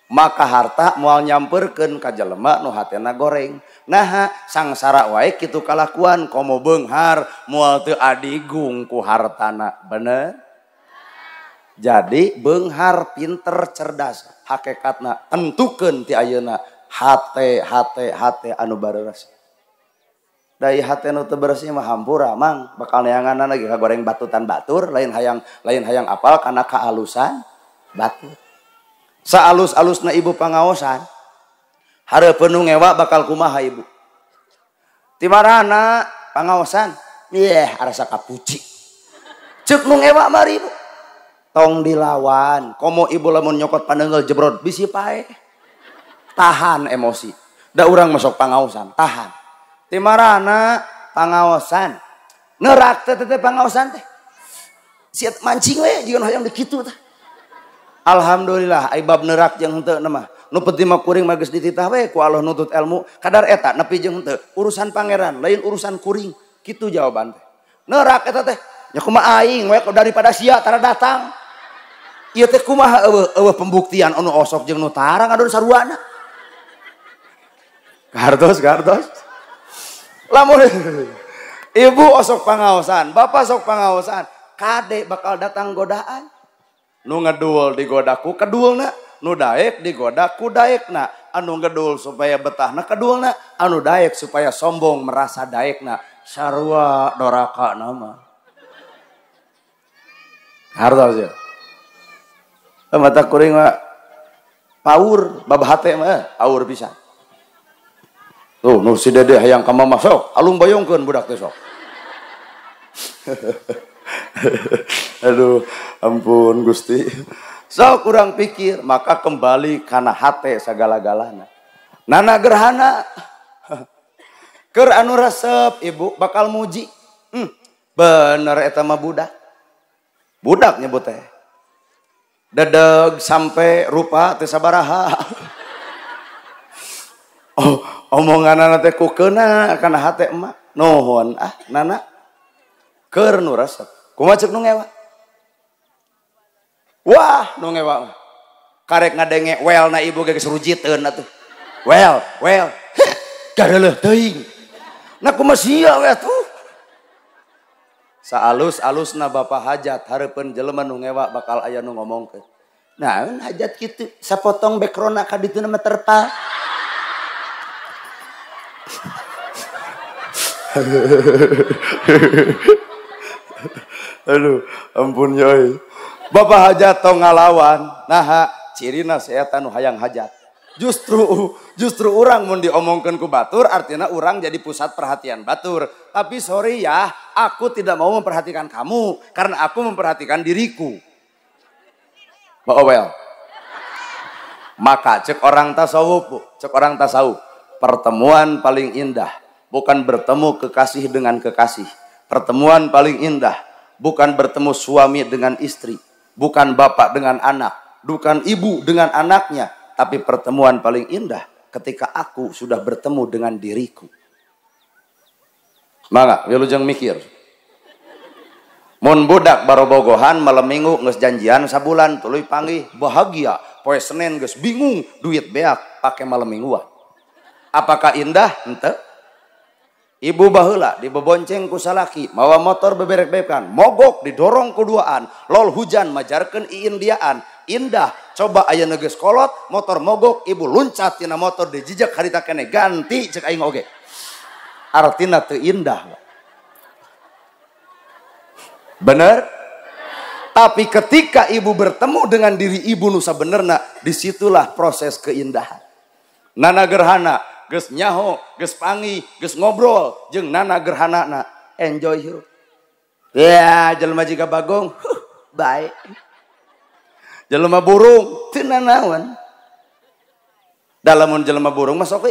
S1: Maka harta moal nyamperkeun ka jelema nu hatena goreng. Nah, sangsara wae kitu kalakuan komo beunghar moal teu adigung ku hartana. Bener? Jadi beunghar pinter cerdas. Hakikatna tentukeun ti ayeuna hate anu bareres. Dai hate nu teu bersih mah hampura mang bakal neangan lagi ka goreng batutan batur lain hayang apal kana kaalusan batur. Saalus-alusna ibu pangaosan hareupeun nu ngewa bakal kumaha ibu? Ti marana pangaosan arasa kapuci. Ceuk nu ngewa mari ibu. Tong dilawan. Komo ibu lamun nyokot paneungeul jebrot bisi pae. Tahan emosi. Da urang masuk pangaosan, tahan. Ti marana pangaosan. Neurak teh pangaosan teh. Siat mancing we jiga hayang dikitu teh. Alhamdulillah ai bab neurak jeung henteu mah nu penting mah kuring mah geus dititah we ku Allah nutut ilmu kadar eta nepi jeung henteu urusan pangeran lain urusan kuring kitu jawaban teh. Neurak eta teh nya kumaha aing we daripada sia tara datang. Ieu teh kumaha eueuh pembuktian anu osok jeung nu tara ngadon saruana. Gardos. Lamun ibu osok pangaosan, bapak sok pangaosan, kade bakal datang godaan. Nu ngedul digodaku kedulna, nu daek digodaku daekna, anu ngedul supaya betahna kedulna, anu daek supaya sombong merasa daekna. Sarua doraka nama. Hartos ya. Mata kuring mah paur babahate mah paur pisan. Tuh nu si Dede hayang ka mama sok, alung bayongkeun budak teh sok. Aduh, ampun Gusti. So kurang pikir, maka kembali karena hate segala-galana. Nana gerhana, keur anu resep ibu bakal muji. Bener eta mah budak. Budak nyebut teh. Dedeg sampai rupa teu sabaraha. Oh, omonganna teh kukeuna kana hate emak. Nuhun nana. Keur nu resep. Kumaha ceuk nu ngewa? Wah, nu ngewa. Karek ngadenge welna ibu ge surujiteun atuh. Well. Gareuleuh teuing. Na kumaha sia we atuh. Saalus-alusna Bapak hajat hareupeun jelema nu ngewa bakal aya nu ngomongkeun. Naon hajat kitu? Sapotong background ka ditu mah terpal. Aduh, ampun yoi. Bapak hajat tong ngalawan. Nah, cirina saya nu hayang hajat. Justru orang mun diomongkeun ku batur artinya orang jadi pusat perhatian batur. Tapi sorry ya, aku tidak mau memperhatikan kamu karena aku memperhatikan diriku. Well. Maka cek orang tasawuf, pertemuan paling indah bukan bertemu kekasih dengan kekasih. Pertemuan paling indah bukan bertemu suami dengan istri, bukan bapak dengan anak, bukan ibu dengan anaknya, tapi pertemuan paling indah ketika aku sudah bertemu dengan diriku. Mangga, wilujeng mikir. Mun budak barobogohan malam minggu geus janjian sabulan tuluy panggih bahagia, poe Senin geus bingung duit beak pake malam mingguan. Apakah indah? Henteu. Ibu baheula dibebonceng ku salaki, mawa motor beberek-berekan, mogok didorong kuduaan, lol hujan majarkeun iindiaan. Indah, coba aya geus kolot, motor mogok, ibu luncat tina motor dijijak harita keneh ganti cek aing oge. Artina teu indah. Bener? Tapi ketika ibu bertemu dengan diri ibu nu sabenerna, disitulah proses keindahan. Nana gerhana geus nyaho, geus panggih, geus ngobrol jeung nana gerhanana, enjoy hirup. Ya, jelema jiga bagong, baik. Jelema burung teu nanaon. Dalamun jelema burung masuk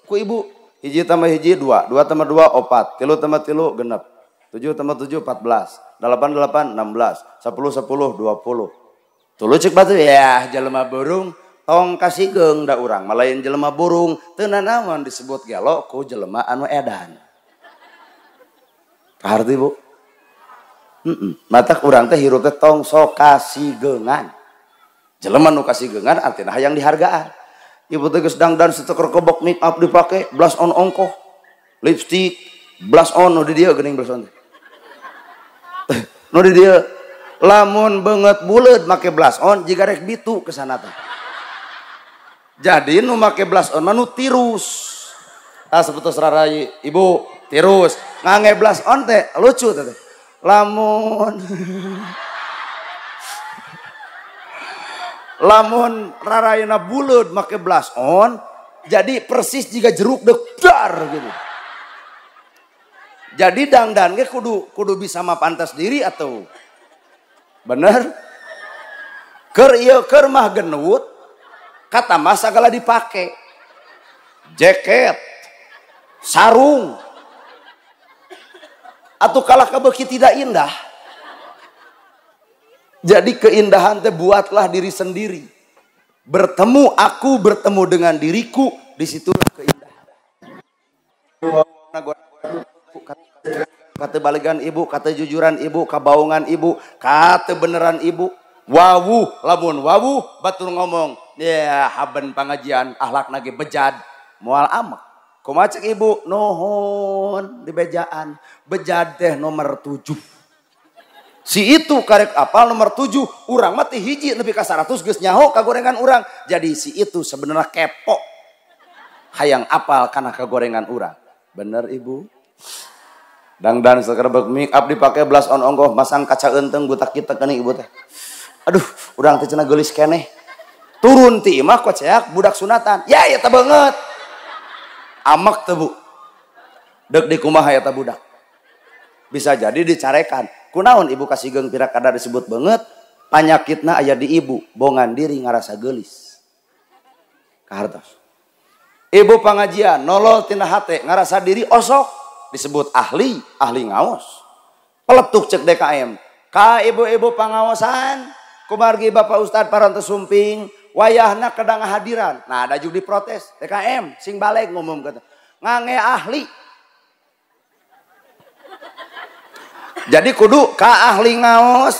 S1: ku ibu, hiji tambah hiji 2, 2 tambah 2 4, 3 tambah 3 genep, 7 tambah 7 14. 8 16 10 20 tuluy cek batu ya jelema burung tong kasihgeung da urang malayan jelema burung teu nanaon disebut gelo ku jelema anu edan. Kaharti Bu? Matak urang teh hirup teh tong sok kasihgeungan. Jelema nu kasihgeungan artina hayang dihargaan. Ibu teh geus dangdan seteker kobok make up dipake blush on ongkoh. Lipstick blush on nu di dieu geuning blush on. Nu di dieu lamun beungeut buleud make blush on jiga rek bitu kesana teh. Jadi nu make blush on mah nu tirus. Saputus rarai ibu tirus ngange blush on teh lucu teh. Lamun rarayna buleud make blush on jadi persis jiga jeruk dekdar gitu. Jadi dangdan ge kudu bisa mapantas diri atau bener? Keur ieu keur mah genut kata mah sagala dipake. Jaket, sarung. Atuh kalah kabeuki tidak indah. Jadi keindahan teh buatlah diri sendiri. Aku bertemu dengan diriku, disitulah keindahan. Kata balikan ibu, kata jujuran ibu, kabaungan ibu, kata beneran ibu. Wawu, lamun wawu, batur ngomong, ya haben pengajian, ahlak nage bejad, mual amak. Kumaha cek ibu, nuhun di bejaan, bejad teh nomor 7. Si itu karek apal nomor 7, urang mati hiji nepi ka 100 geus nyaho kagorengan urang. Jadi si itu sebenarnya kepo. Hayang apal kana kagorengan urang. Bener ibu? Dangdan sekerbek make up dipake blush on onggoh masang kaca enteng butak kita kene ibu teh. Aduh, urang teh cenah geulis keneh. Turun ti imah koceak budak sunatan. Ya eta beungeut. Amak teu Bu. Deuk di kumaha eta budak. Bisa jadi dicarekan. kunaon ibu kasih geng pira kada disebut banget panyakitna aya di ibu bongan diri ngarasa geulis kahartos. Ibu pangajian nolol tina hate ngarasa diri osok disebut ahli ngaos. Peletuk cek DKM ka ibu-ibu pangaosan kumargi Bapak Ustad parantos sumping wayahna kedang hadiran. Nah ada juga diprotes DKM sing balik ngomong kata ngange ahli. Jadi kudu ka ahli ngaos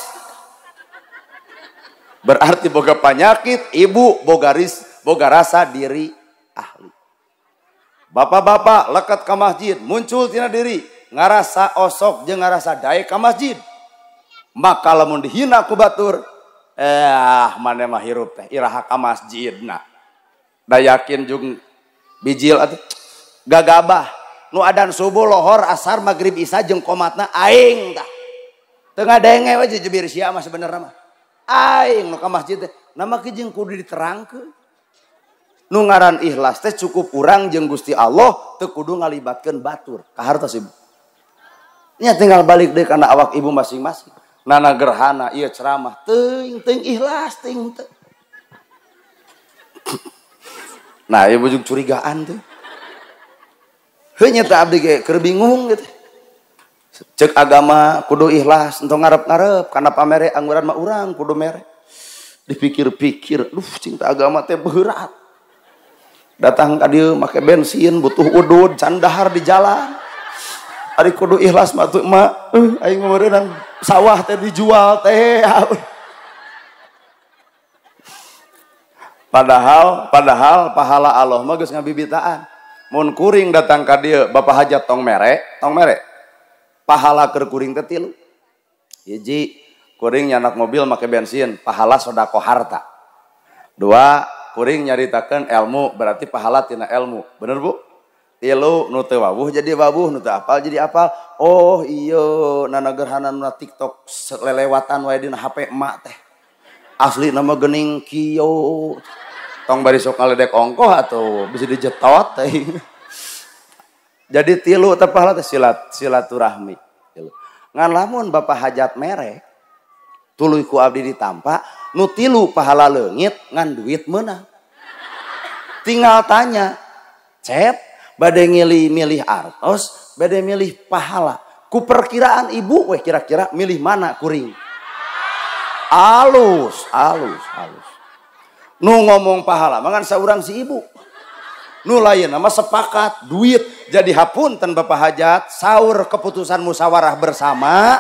S1: berarti boga penyakit ibu boga rasa diri ahli. Bapak-bapak lekat ke masjid muncul tina diri ngarasa osok jeung ngarasa daek ke masjid. Maka lamun dihina ku batur mana mah hirup teh iraha ka masjidna. Da yakin jeung bijil atuh gagabah nu adan subuh lohor asar magrib isya jeung qomatna aing tah. Teu ngadenge we jebir sia mah sebenarnya mah. Aing nu ka masjid teh nama ki jeung kudu diterangkeun. Nu ngaran ikhlas teh cukup urang jeung Gusti Allah teu kudu ngalibatkeun batur. Kahartos ibu. Nya tinggal balik deui kana awak ibu masing-masing. Nana gerhana ieu ceramah teuing ikhlas teuing teu. Nah, ibu juga curigaan tuh. Heuh nya teh abdi ge keur bingung gitu. Cek agama kudu ikhlas entong ngarep-ngarep kana pamere angguran mah urang kudu mere. Dipikir-pikir, duh cinta agama teh berat. Datang ka dieu make bensin butuh udud can dahar di jalan. Ari kudu ikhlas mah tuh mah aing meureun sawah teh dijual teh. Padahal pahala Allah mah geus ngabibitaan. Mun kuring datang ka dieu Bapak hajat tong mere. Pahala keur kuring teh 3. Hiji, kuring nyanak mobil make bensin, pahala sodaqah harta. 2, kuring nyaritakeun ilmu berarti pahala tina ilmu. Bener Bu? 3, nu teu wawuh jadi wawuh, nu teu apal jadi apal. Oh iya, nana gerhana nu TikTok lelewatan wae dina HP emak teh. Asli nama geuning kieu. Tong bari sok ngaledek ongkoh atuh bisa dijetot teh. Jadi 3 teh pahala teh silaturahmi. Ngan lamun Bapak hajat mere tuluy ku abdi ditampa nu 3 pahala leungit ngan duit meunang. Tinggal tanya, cep bade milih artos, bade milih pahala. Ku perkiraan ibu weh kira-kira milih mana kuring? Alus. Nu ngomong pahala mangan saurang si ibu. Nu lain nama sepakat duit. Jadi hapunten Bapak hajat saur keputusan musyawarah bersama.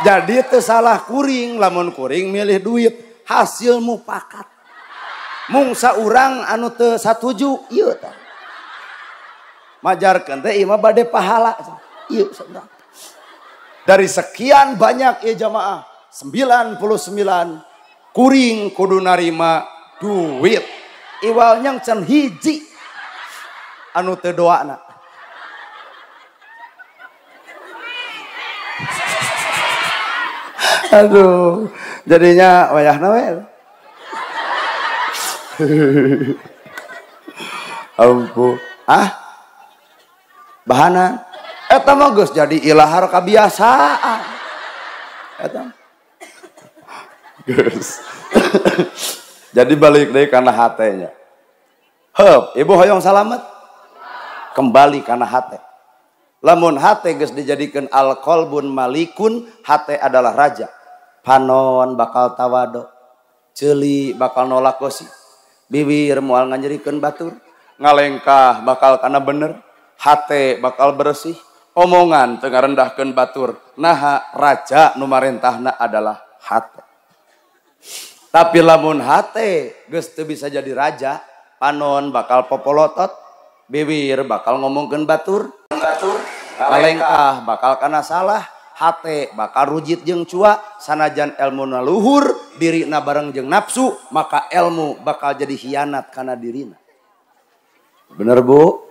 S1: Jadi teu salah kuring lamun kuring milih duit hasil mupakat. Mung saurang anu teu satuju ieu tah. Majarkeun teh ieu mah bade pahala. Ieu saudara. Dari sekian banyak ya jamaah 99 kuring kudu narima duit. Iwal nyang can hiji anu teu doana. Aduh, jadinya wayahna we. Ampun. Bahanan eta mah geus jadi ilahar kabiasaan. Eta. Geus. Jadi balik deui kana hatenya. Heup, ibu hoyong salamet. Kembali kana hate. Lamun hate geus dijadikeun al-qalbun malikun, hate adalah raja. Panon bakal tawado, ceuli bakal nolak gosi, bibir moal nganjerikeun batur, ngalengkah bakal kana bener, hate bakal bersih, omongan teu ngarendahkeun batur. Naha raja nu marentahna adalah hate. Tapi lamun hate geus teu bisa jadi raja, panon bakal popolotot, bibir bakal ngomongkeun batur, ngalengkah bakal kana salah. Hate bakal rujit jeung cua, sanajan ilmu na luhur, dirina bareng jeung nafsu, maka ilmu bakal jadi hianat kana dirina. Bener Bu?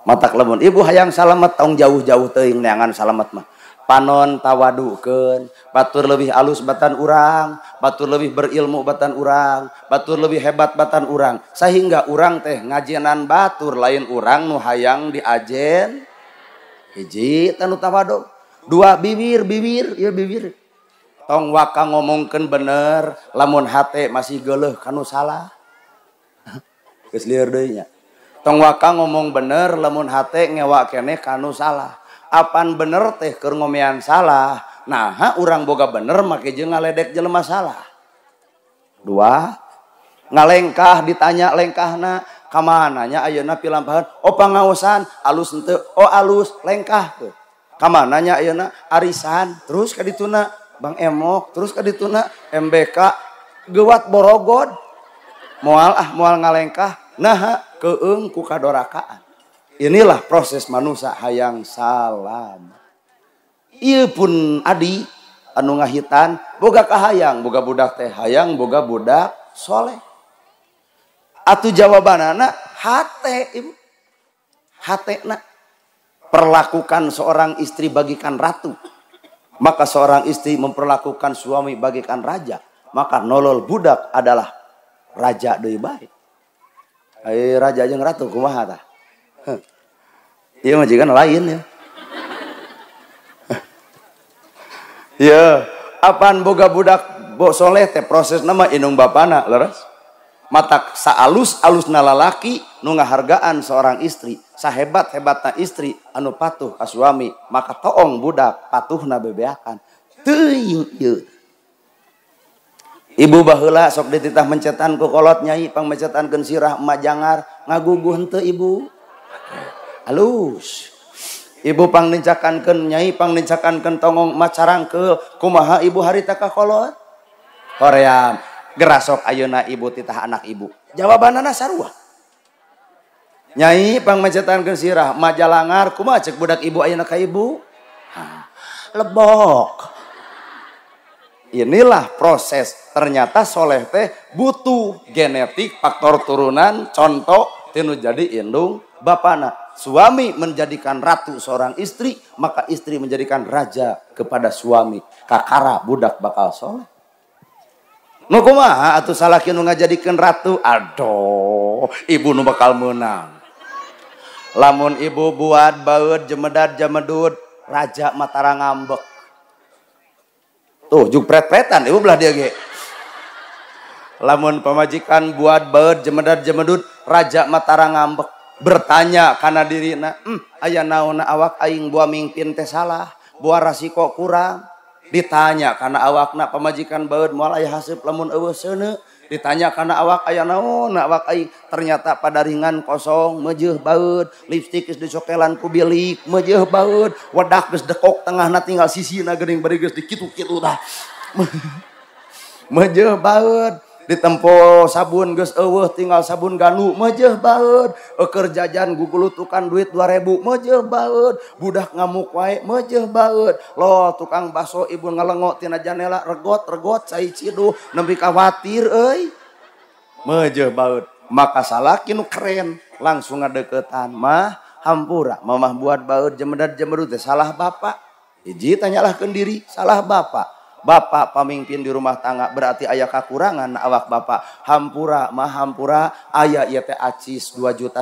S1: Matak lamun ibu hayang salamet tong jauh-jauh teuing neangan salamet mah. panon tawadukeun, batur lebih alus batan urang, batur lebih berilmu batan urang, batur lebih hebat batan urang, sehingga urang teh ngajenan batur lain urang nu hayang diajen. Hiji tanu tawadu, dua bibir ya bibir tong waka ngomongkeun bener, lamun hate masih geuleuh kanu salah geus lieur deui nya. Tong waka ngomong bener, lamun hate ngewa keneh kanu salah. Apan bener teh keur ngomean salah, nah urang boga bener make jeung ngaledek jelema salah. Dua, ngalengkah ditanya lengkahna kamana nya ayeuna pilampahan, oh pangaosan alus henteu, oh alus lengkah tuh. Kamana nya ayeuna arisan, terus ka dituna Bang Emok, terus ka dituna MBK geuwat borogod. Moal ngalengkah, nah keung ku kadorakaan. Inilah proses manusia hayang salam. Ieu pun adi anu ngahitan boga kahayang, boga budak teh hayang, boga budak soleh. Atuh jawabanana hate ibu. Hatena perlakukan seorang istri bagikan ratu. Maka seorang istri memperlakukan suami bagikan raja. Maka nolol budak adalah raja deui bae. Raja jeung ratu kumaha tah? Iya majikan lain ya. Ya, apaan boga budak soleh teh proses nama indung bapana leres. Matak saalus-alusna lalaki nu ngahargaan seorang istri, sahebat-hebatna istri anu patuh ka suami, maka toong budak patuhna bebeakan. Teuing ieu. Ibu baheula sok dititah mencetan ku kolot nyai pangmencetankeun sirah emak jangar ngaguguh henteu ibu. Halus. Ibu pangnincakankeun nyai pangnincakankeun tongong macarangkeul kumaha ibu harita ka kolot? Hoream gerasok ayeuna ibu titah anak ibu. Jawabanana sarua. Nyai pangmencetankeun sirah majalangar kumaha ceuk budak ibu ayeuna ka ibu? Lebok. Inilah proses. Ternyata soleh teh butuh genetik, faktor turunan, contoh tinu jadi indung bapana. Suami menjadikan ratu seorang istri, maka istri menjadikan raja kepada suami. Kakara budak bakal soleh. Nu kumaha atuh salaki nu ngajadikeun ratu? Aduh, ibu nu bakal menang. Lamun ibu buat baeud jemedat jamedud, raja matara ngambek. Tuh, juk pret-pretan ibu belah dia ge. Lamun pamajikan buat baeud jemedat jamedud, raja matara ngambek. Bertanya karena dirina, aya naonna awak aing bua mingpin teh salah, bua rasiko kurang. Ditanya karena awakna pamajikan baeud moal aya haseup lamun eueuh seuneu. Ditanya karena awak aya naonna awak aing, ternyata padaringan kosong meujeuh baeud, lipstik geus dicokelan ku bilik meujeuh baeud, wedak geus dekok tengahna tinggal sisina geuning bari geus dikitu-kitu tah. Meujeuh baeud. Ditempo sabun geus eueuh tinggal sabun ganu meujeuh baeud, keur jajan gugulutukan duit 2000 meujeuh baeud, budak ngamuk wae meujeuh baeud. Lo tukang baso ibu ngalengo tina janela regot cai ciduh nembi khawatir euy. Meujeuh baeud. Maka salaki nu keren langsung ngadeuketan, mah hampura mamah buat baeud jemedat jemedut teh salah bapak. Hiji tanyalahkeun diri, salah bapak. Bapak pamimpin di rumah tangga berarti aya kakurangan awak bapak. Hampura mah hampura aya ieu teh acis 2,5 juta.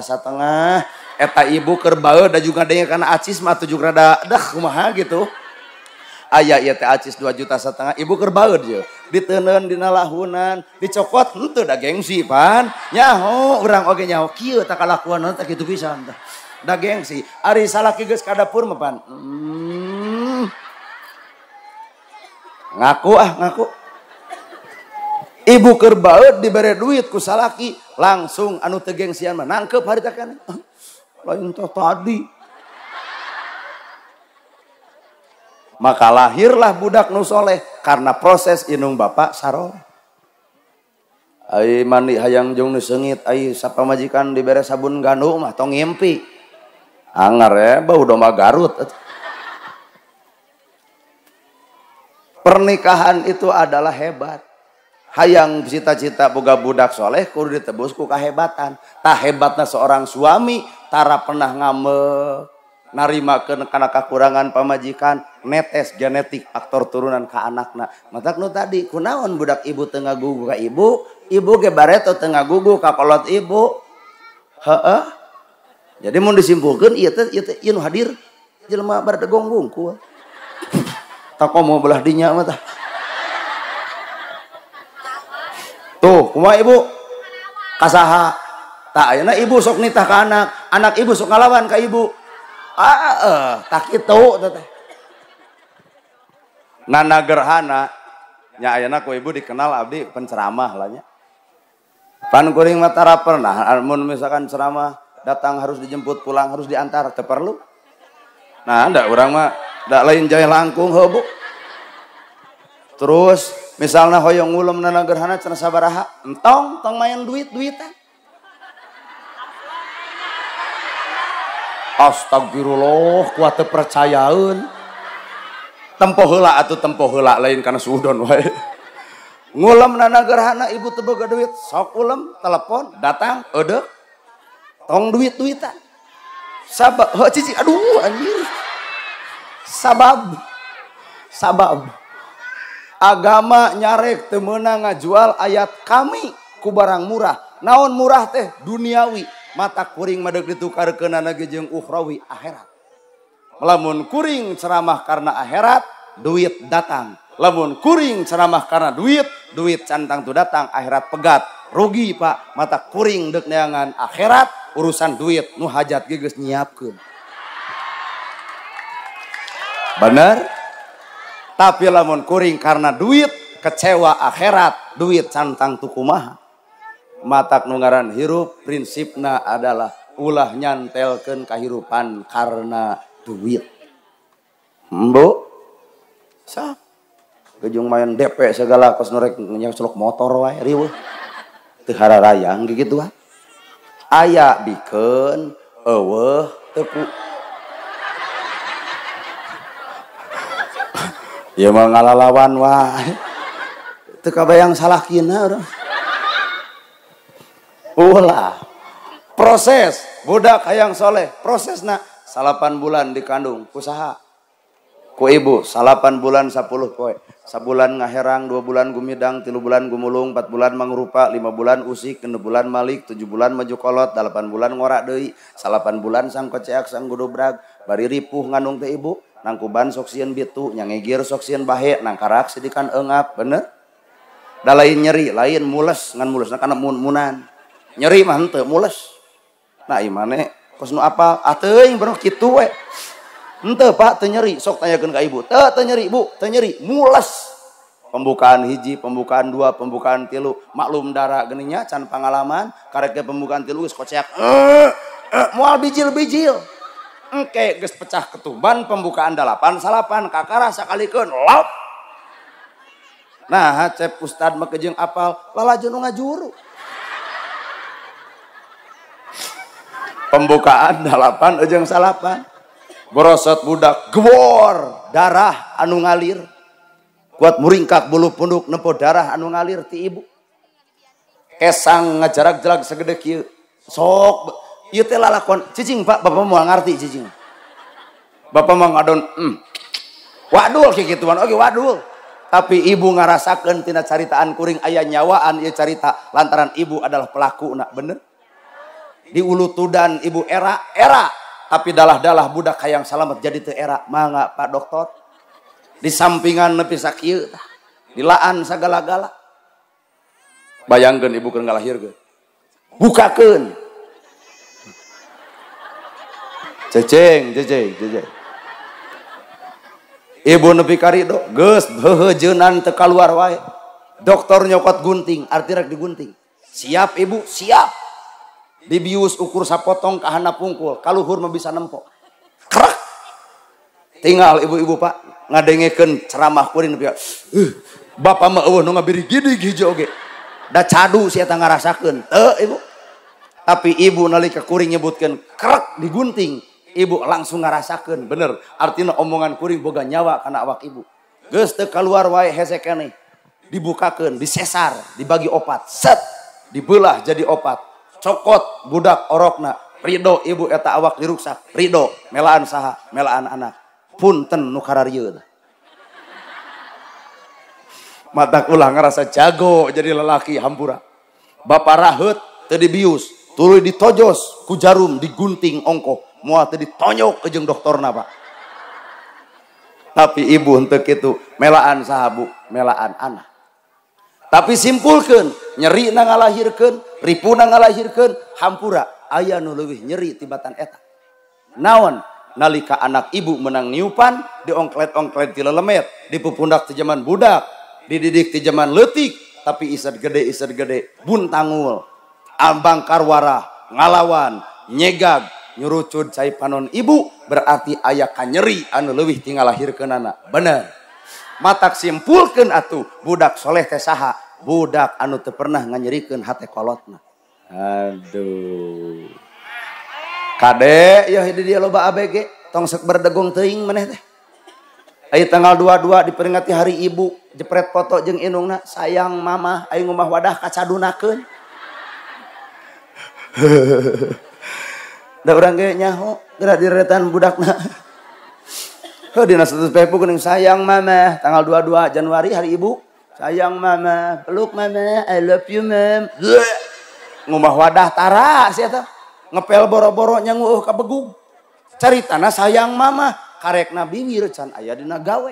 S1: Eta ibu keur baeud da juga denge kana acis mah tujuh rada dah kumaha gitu. Aya ieu teh acis 2,5 juta, ibu keur baeud je. Diteuneun dina lahunan, dicokot henteu da gengsi pan. Nyaho urang oge nyaho kieu tah kalakuan teh kitu pisan tah. Da gengsi. Ari salaki geus ka dapur mah pan. Ngaku. Ibu keur baeud dibere duit ku salaki, langsung anu teu gengsian mah nangkep harita kana. Lain teh tadi. Maka lahirlah budak nu soleh karena proses indung bapak sarong. Ai mandi hayang jeung nu seungit, ai sapamajikan dibere sabun ganu mah tong ngimpi. Anger ya bau domba Garut. Pernikahan itu adalah hebat. Hayang cita-cita boga budak soleh kudu ditebus ku kahebatan. Tah hebatna seorang suami tara pernah ngambek, narimakeun kana kakurangan pamajikan, netes genetik aktor turunan ka anakna. Matak nu tadi kunaon budak ibu teu ngagugu ka ibu, ibu ge bareto teu ngagugu ka kolot ibu. Heeh. Jadi mun disimpulkeun ieu teh ieu nu hadir jelema barada gonggungku. Tak komo belah dinya mah tah. Tuh, kumaha ibu? Kasaha? Tak ayeuna ibu sok nitah ka anak, anak ibu sok ngalawan ka ibu. Tak kitu teh. Nana gerhana nya ayeuna ku ibu dikenal abdi penceramah lah nya. Pan kuring mah tara pernah mun misalkan ceramah datang harus dijemput pulang harus diantar teu perlu. Nah, da urang mah da lain jaya langkung heuh Bu. Terus misalnya hoyong ngulum nana gerhana cenah sabaraha? Entong tong main duit-duitan. Astagfirullah, kuat percayaun. Tempoh heula atuh tempoh heula lain kana suudon wae. Ngulem nana gerhana ibu teu boga duit, sok ulem telepon datang eudeuh. Tong duit-duitan. Sabab heuh cici aduh anjir. Sabab agama nyarek teu meunang ngajual ayat kami ku barang murah. Naon murah teh? Duniawi. Mata kuring madeg ditukarkeunana ge jeung ukhrawi akhirat. Lamun kuring ceramah karena akhirat, duit datang. Lamun kuring ceramah karena duit cantang tu datang, akhirat pegat. Rugi Pak, mata kuring deuk neangan akhirat, urusan duit nu hajat ge geus nyiapkeun. Bener? Tapi lamun kuring karena duit, kecewa akhirat, duit cantang tu kumaha. Matak nu ngaran hirup prinsipna adalah ulah nyantelkeun kahirupan karena duit. Bu, sah. Gejung main DP segala kos norek yang selok motor wae riweuh. Teu hararayang kitu ah. Aya bikeun eueuh teu ku. Ya mah ngalalawan wae. Teu kabayang salahkina urang. Ulah. Proses budak hayang soleh, prosesna 8 bulan dikandung kusaha? Ku ibu 8 bulan 10 poe. Sabulan ngaherang, 2 bulan gumidang, 3 bulan gumulung, 4 bulan mangrupa, 5 bulan usik, 6 bulan malik, 7 bulan maju kolot, 8 bulan ngora deui, 8 bulan sang koceak sang gudobrag, bari ripuh ngandung teh ibu, nangkuban sok sieun bitu, nyangegir sok sieun bahe, nangkarak sidikan eungap, bener? Da lain nyeri, lain mules, ngan mulesna kana munan. Nyeri mah henteu mules. Nah, ieu mane kos nu apal, teuing bener kitu we. Henteu Pak, teu nyeri, sok tanyakeun ka ibu. Teu nyeri Bu, teu nyeri, mules. Pembukaan hiji, pembukaan 2, pembukaan 3, maklum dara geuning nya can pangalaman, karek pembukaan 3 geus koceak. Moal bijil-bijil. Engke geus pecah ketumban pembukaan 8 salapan kakara sakalikeun lop. Nah, cep ustad mah kejeung apal, lalajo nu ngajuru. Pembukaan 8 jeung salapan. Borosot budak gebor darah anu ngalir. Kuat muringkak bulu punduk nempo darah anu ngalir ti ibu. Kesang ngajarak-jarak segede kieu. Sok ieu teh lalakon cicing Pak, Bapak moal ngarti cicing. Bapak mah ngadon wadul kieu kituan oge wadul. Tapi ibu ngarasakeun tina caritaan kuring aya nyawaan ieu carita lantaran ibu adalah pelakuna, bener? Di ulu tudan ibu era tapi dalah-dalah budak hayang salamet jadi teu era mangga Pak Doktor. Di sampingan nepi sakieu tah. Dilaan sagala-gala. Bayangkeun ibu keur ngalahirkeun. Bukakeun. Ceceng. Ibu nepi ka ridho, geus heuheujeunnan teu kaluar wae. Dokter nyokot gunting, arti rek digunting. Siap ibu, siap. Dibius ukur sapotong ke handap pungkul, kaluhur mah bisa nempok. Krak. Tinggal ibu-ibu Pak ngadengekeun ceramah kuring nepi Bapak mah eueuh nu ngabiri gidig hijau oge. Da cadu sia tah ngarasakeun. Teu ibu. Tapi ibu nalika kuring nyebutkeun krak digunting, ibu langsung ngarasakeun, bener. Artina omongan kuring boga nyawa kana awak ibu. Geus teu kaluar wae hese keneh. Dibukakeun, disesar, dibagi opat. Set, dibelah jadi opat. Cokot budak orokna ridho ibu eta awak diruksak ridho melaan saha melaan anak punten nu kararieu matak ulah ngerasa jago jadi lelaki hampura bapak raheut teu dibius tuluy ditojos ku jarum digunting ongkoh moal teu ditonyok jeung doktorna Pak tapi ibu henteu kitu melaan saha Bu melaan anak tapi simpulkeun nyeri na ngalahirkeun ripuna ngalahirkeun hampura aya nu leuwih nyeri tibatan eta naon nalika anak ibu menang niupan diongklet-ongklet ti lelemet dipupundak ti zaman budak dididik ti zaman leutik tapi isad gede buntangul ambang karwara ngalawan nyegag nyurucud cai panon ibu berarti aya kanyeri anu leuwih ti ngalahirkeun anak bener matak simpulkeun atuh budak soleh teh saha budak anu teu pernah nganyerikeun hate kolotna aduh kade ya di dia loba ABG tong sek berdegung teuing maneh teh aya tanggal 22 diperingati hari ibu jepret foto jeung indungna sayang mama aing ngomah wadah kacadunakeun da urang ge nyaho geura diretan budakna heuh dina status Facebook geuning sayang mama tanggal 22 Januari hari ibu sayang mama peluk mama I love you mom ngomah wadah tara sia teh ngepel boro-boro nyangu kabegug caritana sayang mama karekna bibir can aya dina gawe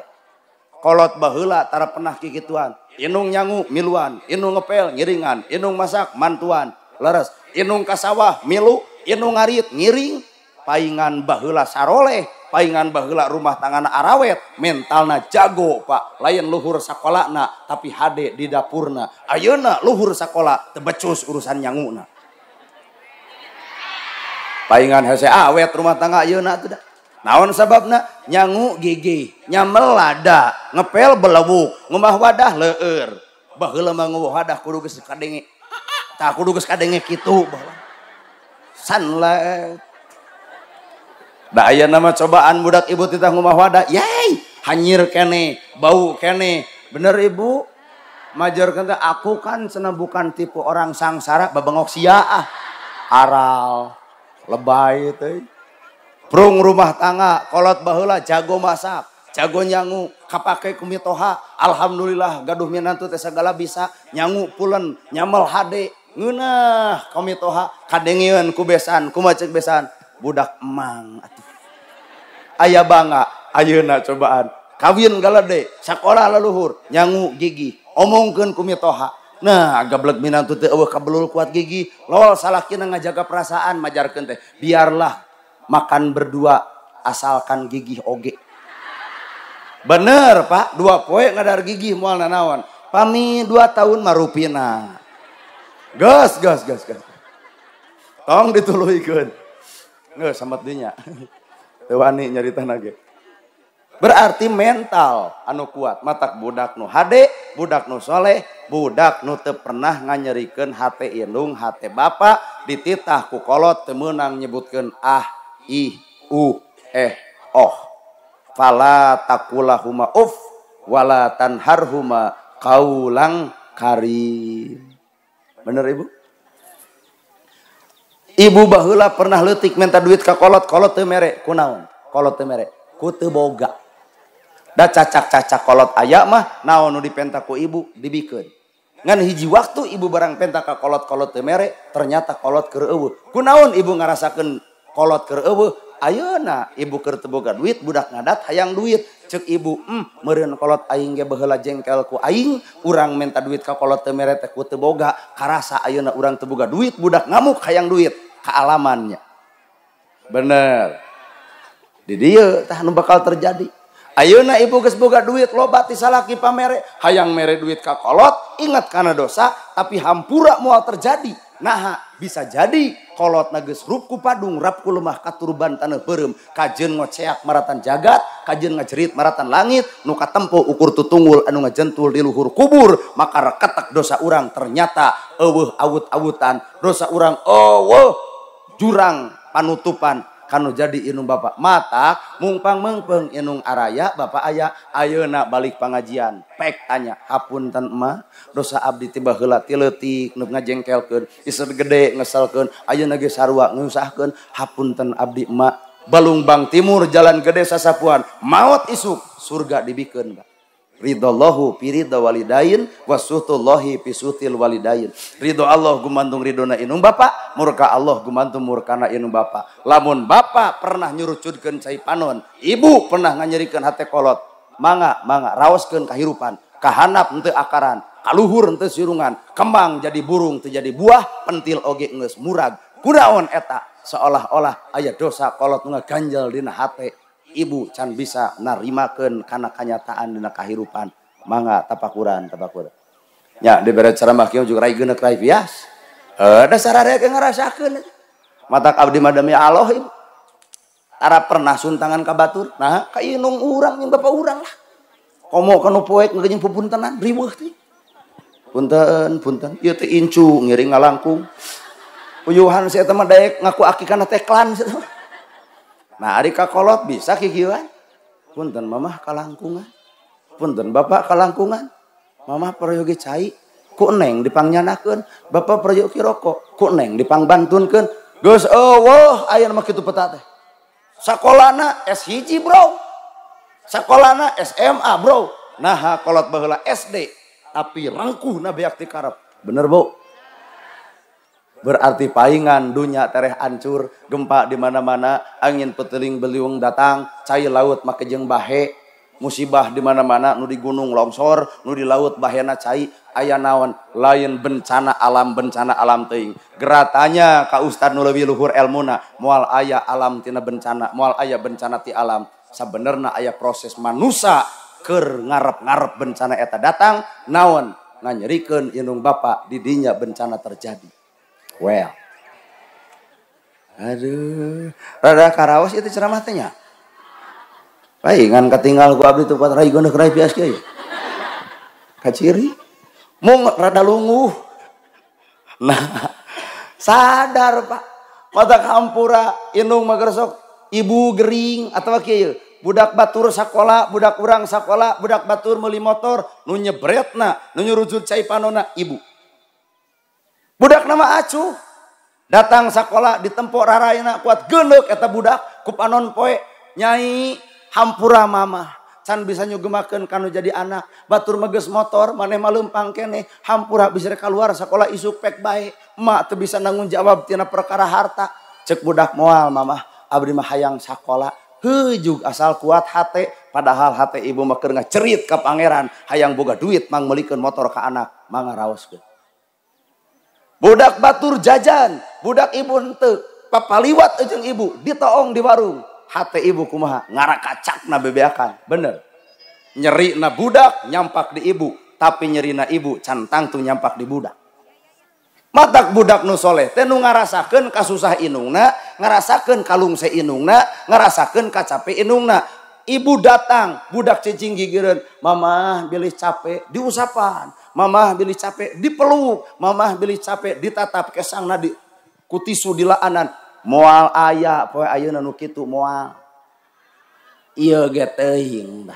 S1: kolot baheula tara pernah kikituan inung nyangu miluan inung ngepel ngiringan inung masak mantuan leres inung ka sawah milu inung ngarit ngiring paingan baheula saroleh paingan baheula rumah tanggana arawet mentalna jago Pak lain luhur sakolana tapi hade di dapurna ayeuna luhur sakola teu becus urusan nyanguna paingan hese awet rumah tangga ayeuna teh naon sababna nyangu gigi nyamel lada ngepel belewuk ngomah wadah leueur baheula mah ngomah wadah kudu geus kadenge tah kudu geus kadenge kitu baheula sanlet da aya nama cobaan budak ibu titah ngomah wadah yey hanyir kene bau kene bener ibu majarkeun teh aku kan cenah bukan tipe orang sangsara babengok sia aral lebay teh prung rumah tangga kolot baheula jago masak jago nyangu kapake ku mitoha alhamdulillah gaduh minantu teh sagala bisa nyangu pulen nyamel hade ngeunah ka mitoha kadengieun ku besan ku macek besan budak emang atuh aya bangga ayeuna cobaan kawin galede sakola leluhur nyangu gigi omongkeun ku mitoha nah gablek minantu teh eueuh kabelul kuat gigi lol salakina ngajaga perasaan majarkeun teh biarlah makan berdua asalkan gigi oge bener Pak 2 poe ngadar gigi moal nanaon pami 2 tahun marupina gas tong dituluikeun geus sambat dinya teu wani nyaritana ge berarti mental anu kuat matak budak nu hade budak nu soleh budak nu teu pernah nganyerikeun hate indung hate bapa dititah ku kolot teu meunang nyebutkeun ah ih oh fala takulahuma uf wala tanharhuma qaulang karim bener ibu ibu baheula pernah leutik minta duit ka kolot teu mere kunaon kolot teu mere ku teu boga da cacak-cacak kolot aya mah naon nu dipenta ku ibu dibikeun ngan hiji waktu ibu barang penta ka kolot teu mere ternyata kolot keur eueuh kunaon ibu ngarasakeun kolot keur eueuh ayeuna ibu keur teu boga duit budak ngadat hayang duit ceuk ibu meureun kolot aing ge baheula jengkel ku aing urang minta duit ka kolot teu mere teh ku teu boga karasa ayeuna urang teu boga duit budak ngamuk hayang duit kaalamannya bener di dieu tah nu bakal terjadi ayeuna ibu geus boga duit loba ti salaki pamere hayang mere duit ka kolot ingat kana dosa tapi hampura moal terjadi nah bisa jadi kolot geus rup ku padung rap ku lemah katurban taneuh beureum kajeun ngoceak maratan jagat kajeun ngajerit maratan langit nu katempo ukur tutunggul anu ngajentul di luhur kubur maka reketek dosa urang ternyata eueuh awut-awutan dosa urang eueuh jurang panutupan kanu jadi inung bapak matak mungpang mengpeng inung araya bapak aya ayeuna balik pengajian pek tanya hapunten emak dosa abdi tiba heula ti leutik nu ngajengkelkeun iseur gede ngeselkeun ayeuna ge sarua ngusahkeun hapunten abdi emak Balungbang Timur jalan gede sasapuan maut isuk surga dibikeun ridallahu fi ridha walidain wasuhtullahi fi suhtil walidain. Ridho Allah gumantung ridona inung bapak, murka Allah gumantung murkana inung bapak. Lamun bapak pernah nyurucudkeun cai panon, ibu pernah nganyerikeun hate kolot, mangga raoskeun kahirupan, kahanap henteu akaran, kaluhur henteu sirungan, kembang jadi burung teu jadi buah, pentil oge geus murag. Kunaon eta? Seolah-olah aya dosa kolot nu ngaganjel dina hate. Ibu can bisa narimakeun kana kanyataan dina kahirupan. Mangga tapakuran. Nya dibere ceramah kieu juga rai geuneuk rai bias. Dasar arek ngarasakeun. Matak abdi madami Allah ibu. Tara pernah suntangan ka batur. Nah, ka inung urang jeung bapak urang lah. Komo kanu poek ngeujeung pupuntenan riweuh teh. Punten. Ieu teh incu ngiring ngalangkung. Uyuhan si eta mah daek ngaku akikana teh klan. Nah, ari kakolot bisa kikieuan. Punten mamah kalangkungan. Punten bapak kalangkungan. Mamah prayogi cai. Ku neng dipangnyanahkeun. Bapak prayogi rokok. Ku neng dipangbantunkeun. Geus eueuh aya mah kitu peta teh. Sakolana S1 bro. Sakolana SMA bro. Nah, kolot baheula SD. Tapi rangkuhna beak ti karep. Bener bu? Berarti paingan dunya tereh hancur, gempa di mana-mana, angin peteling beliung datang, cai laut make jeung bahe, musibah di mana-mana, nu di gunung longsor, nu di laut bahena cai, aya naon lain bencana alam teuing. Geratanya ka ustad nu leuwih luhur elmuna, moal aya alam tina bencana, moal aya bencana ti alam. Sabenerna aya proses manusia keur ngarep-ngarep bencana eta datang, naon nganyerikeun inung bapak di dinya bencana terjadi. Well, aduh, rada karaos itu ceramah tanya. Paingan katinggal ku abdi teu pat rai geuneuk rai pias kieu. Kaciri, mung rada lunguh. Nah, sadar Pak, mata kampura inung magersok ibu gering atawa kieu. Budak batur sakola, budak urang sakola, budak batur meuli motor, nu nyebretna, nu nyurujud cai panonna ibu. Budak nama acuh datang sekolah ditempo rarayna kuat geuleuh eta budak ku panon poe nyai hampura mama can bisa nyugemakeun kanu jadi anak batur meges motor maneh maleumpang keneh hampura bisa keluar sekolah isuk pek bae emak teu bisa nanggung jawab tina perkara harta cek budak moal mama abdi mah hayang sakola heujug asal kuat hate padahal hate ibu mah keur ngacerit ka pangeran hayang boga duit mang meulikeun motor ka anak mangga raoskeun. Budak batur jajan, budak ibu henteu, papaliwat jeung ibu, ditoong di warung. Hate ibu kumaha? Ngarakacakna bebeakan. Bener. Nyerina budak nyampak di ibu, tapi nyerina ibu can tangtu nyampak di budak. Matak budak nu soleh teh nu ngarasakeun kasusah inungna, ngarasakeun kalungse inungna, ngarasakeun kacape inungna. Ibu datang, budak cicing gigireun, "Mamah bilih capek," diusapan. Mamah bilih capek, dipeluk. Mamah bilih capek, ditatap kesangna di kutisu di laanan. Moal aya, poe ayeuna nu kitu moal. Ieu ge teuing.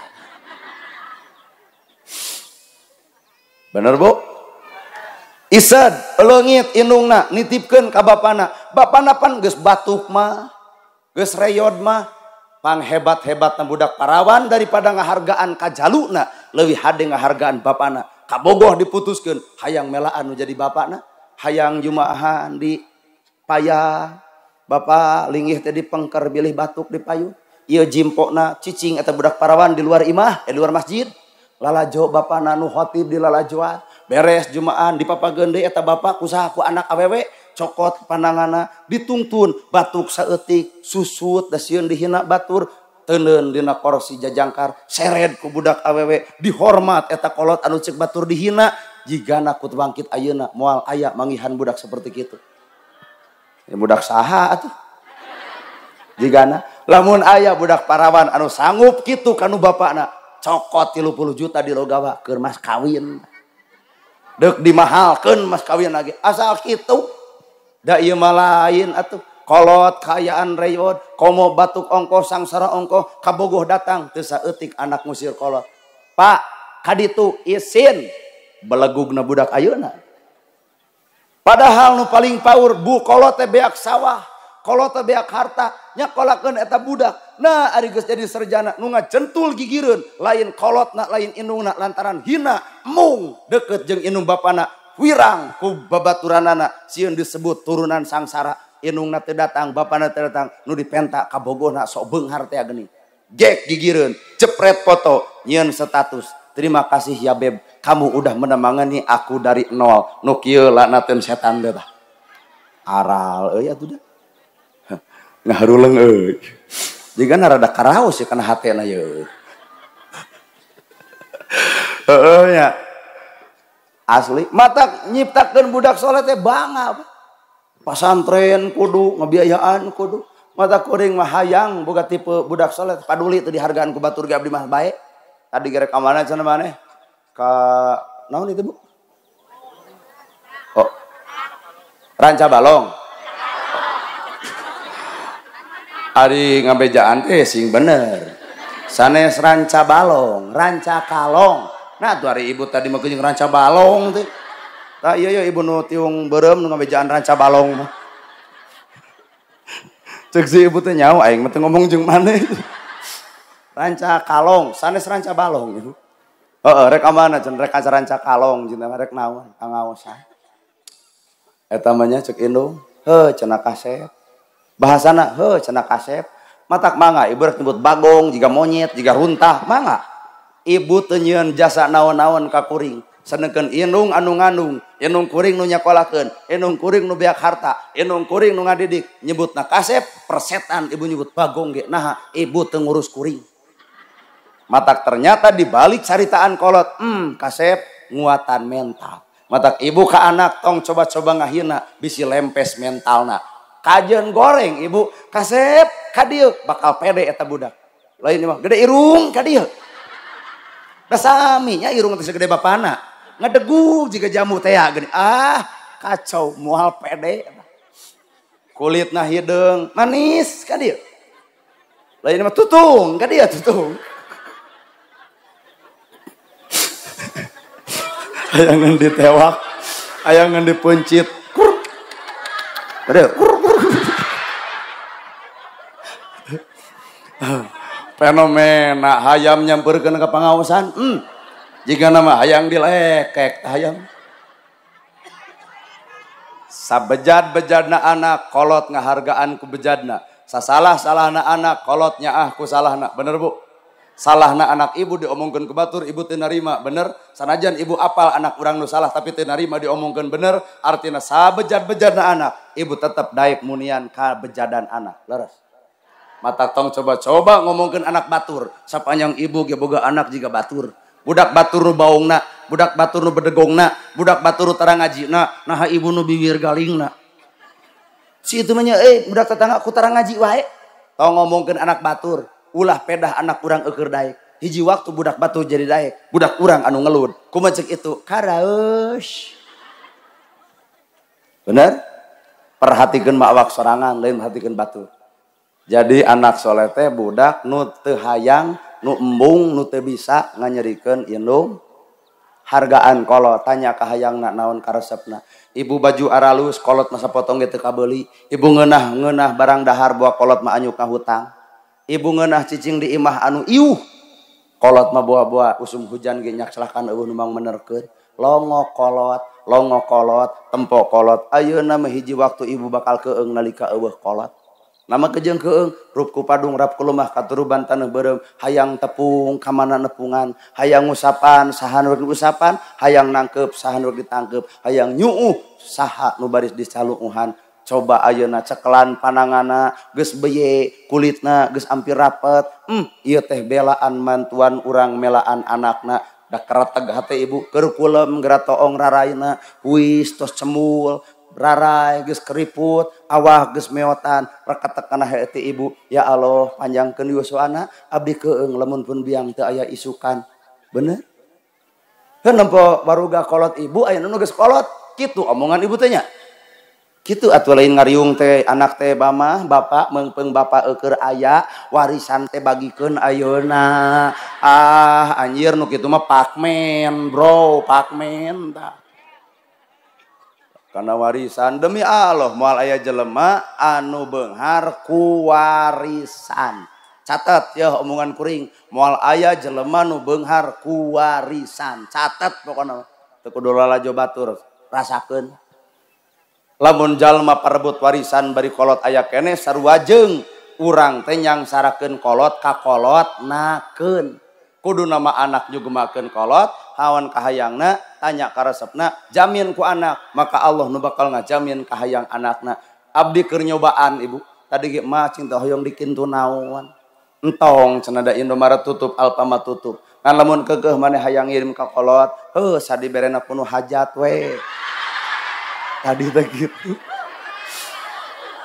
S1: Bener Bu? Isad leungit inungna nitipkeun ka bapana. Bapana pan geus batuk mah, geus reyod mah. Panghebat-hebatna budak parawan daripada ngahargaan ka jaluna leuwih hade ngahargaan bapana. Kabogoh diputuskeun hayang melaan nu jadi bapana, hayang jumaahan di payah. Bapa linggih teh dipengker bilih batuk di payun. Ieu jimpona cicing eta budak parawan di luar imah, di luar masjid. Lalajo bapana nu khotib di lalajoan. Beres jumaahan dipapageun deui eta bapa kusaha ku anak awewe. Cokot pandanganna ditungtun batuk saeutik susut da sieun dihina batur teuneun dina kursi jajangkar sered ku budak awewe dihormat eta kolot anu ceuk batur dihina jigana ku bangkit ayeuna moal aya mangihan budak seperti kitu. Ya budak saha atuh? Jigana lamun aya budak parawan anu sanggup kitu kanu bapana cokot 30 juta di logawa keur mas kawin. Deuk dimahalkeun mas kawin lagi asal kitu. Da ieu mah lain atuh kolot kayaan reyon komo batuk ongko sangsara ongko kabogoh datang teu saeutik anak ngusir kolot. Pak kaditu isin belegugna budak ayeuna. Padahal nu paling paur bu kolot teh beak sawah, kolot teh beak harta, nya kolakeun eta budak. Nah ari geus jadi sarjana nu ngacentul gigireun lain kolotna lain indungna lantaran hina mung deket jeung indung bapana wirang ku babaturanana sieun disebut turunan sangsara. Indungna teu datang, bapana teu datang, nu dipenta ka bogohna sok beunghar teh geuning. Gek gigireun, cepret foto, nyieun status. Terima kasih ya Beb, kamu udah menemani aku dari nol. Nu kieu lanateun setan teh tah. Aral euy atuh dah. Ngaharuleung euy. Jigana rada karaos ya kana hatena ye. Heeh nya. Asli, mata nyiptakeun budak soleh teh bangga. Pasantren kudu ngabiayaan kudu mata kuring mah hayang boga tipe budak soleh paduli teu dihargaan ku batur ge abdi mah bae. Tadi gerek ka mana cenah maneh ka naon itu Bu? Oh Ranca Balong. Ari ngabejaan teh sing bener sanes Ranca Balong Ranca Kalong. Nah tuh hari ibu tadi mah jeung Ranca Balong teh. Tah iya ibu nu tiung beureum nu ngabejaan Ranca Balong mah. Cek si ibu teh nyaho aing mah teu ngomong jeung maneh. Ranca Kalong, sanes Ranca Balong ibu. Heeh, rek amana cenah rek acara Ranca Kalong cenah rek naon ngaosan. Eta mah nya cek indung, heuh cenah kasep. Bahasana heuh cenah kasep. Matak mangga ibu rek nyebut bagong, jiga monyet, jiga runtah, mangga. Ibu teu nyieun jasa naon-naon ka kuring. Sanengkeun indung anu ngandung, indung kuring nu nyakolakeun, indung kuring nu beak harta, indung kuring nu ngadidik, nyebutna kasep, persetan ibu nyebut bagong ge. Nah, ibu teu ngurus kuring. Matak ternyata di balik caritaan kolot, kasep nguatan mental. Matak ibu ka anak tong coba-coba ngahina bisi lempes mentalna. Kajeun goreng ibu, kasep ka dieu bakal pede eta budak. Lain mah gede irung ka dieu. Da sami nya irung teh segede bapana. Ngedegug jika jamu teh gini. Ah, kacau moal pede. Kulitna hideung manis ka dieu. Lain mah tutung ka dieu tutung. Ayangan ditewak, ayangan dipencit. Kur. Ka kur. Fenomena hayam nyamperkeun ka pangaosan. Jika nama hayang dilekek hayang. Sabejad-bejadna anak kolot ngahargaan ku bejadna. Sasalah-salahna anak kolotnya ku salahna. Bener Bu? Salahna anak ibu diomongkeun ke batur ibu teu narima. Bener? Sanajan ibu apal anak urang nu salah tapi teu narima diomongkeun bener. Artina sabejad-bejadna anak ibu tetep daek munian ka bejadan anak. Leres. Mata tong coba-coba ngomongkeun anak batur. Sapanjang ibu ge boga anak jiga batur. Budak batur nu baungna, budak batur nu bedegongna, budak batur nu tara ngajina, nah ibu nu bibir galingna. Si itu mah nya budak tetangga ku tara ngaji wae. Tong ngomongkeun anak batur, ulah pedah anak urang eukeur daek. Hiji waktu budak batur jadi daek, budak urang anu ngelud. Kumaha ceuk itu? Karaeus. Bener? Perhatikeun mah awak sorangan, lain perhatikeun batur. Jadi anak soleh teh budak nu teu hayang, nu embung, nu teu bisa nganyerikeun indung hargaan kolot. Tanya ka hayangna naon karesepna. Ibu baju aralus kolot masa potong ge teu kabeuli. Ibu ngeunah barang dahar bawa kolot mah anyuk ka hutang. Ibu ngeunah cicing di imah anu iuh. Kolot mah bawa usum hujan ge nyak celahkan eueuh nu mang menerkeun. Longo kolot, tempo kolot. Ayeuna mah hiji waktu ibu bakal keung nalika eueuh kolot. Nama kejeung keung, rup ku padung rap ku lemah katuruban taneuh beureum, hayang tepung kamana nepungan, hayang ngusapan saha nu usapan, hayang nangkep saha nu ditangkep, hayang nyuuh saha nu baris dicaluuhan. Coba ayeuna cekelan panangana geus beye, kulitna geus ampir rapet. Ieu teh belaan mantuan urang melaan anakna. Da karateg hate ibu keur kulem geura toong raraina, wis tos cemul. Rarai geus keriput, awah geus meotan, reketek kana heuti ibu. Ya Allah, panjangkeun yuswana abdi keung lamun pun biang teu aya isukan. Bener? Heuh nempo baruga kolot ibu aya nu geus kolot. Kitu omongan ibu teh nya. Kitu atuh lain ngariung teh anak teh bama bapak meungpeung bapak eukeur aya warisan teh bagikeun ayeuna. Ah anjir nu kitu mah pakmen bro, pakmen tah. Karena warisan demi Allah moal aya jelema anu beunghar ku warisan. Catat ya omongan kuring, moal aya jelema nu beunghar ku warisan. Catat pokona teu kudu lalajo batur, rasakeun. Lamun jalma parebut warisan bari kolot aya keneh sarua jeung urang teh nyangsarakeun kolot ka kolot nakeun. Kudu nama anak nyugemakeun kolot, hawan kahayangna tanya ka resepna, jamin ku anak, maka Allah nu bakal ngajamin kahayang anakna. Abdi keur nyobaan ibu, tadi ge mah cinta hoyong dikintu naon. Entong cenah da Indomaret tutup, Alfamart tutup. Ngan lamun keukeuh maneh hayang ngirim ka kolot, heuh sadiberena penuh hajat we. Tadi teh gitu.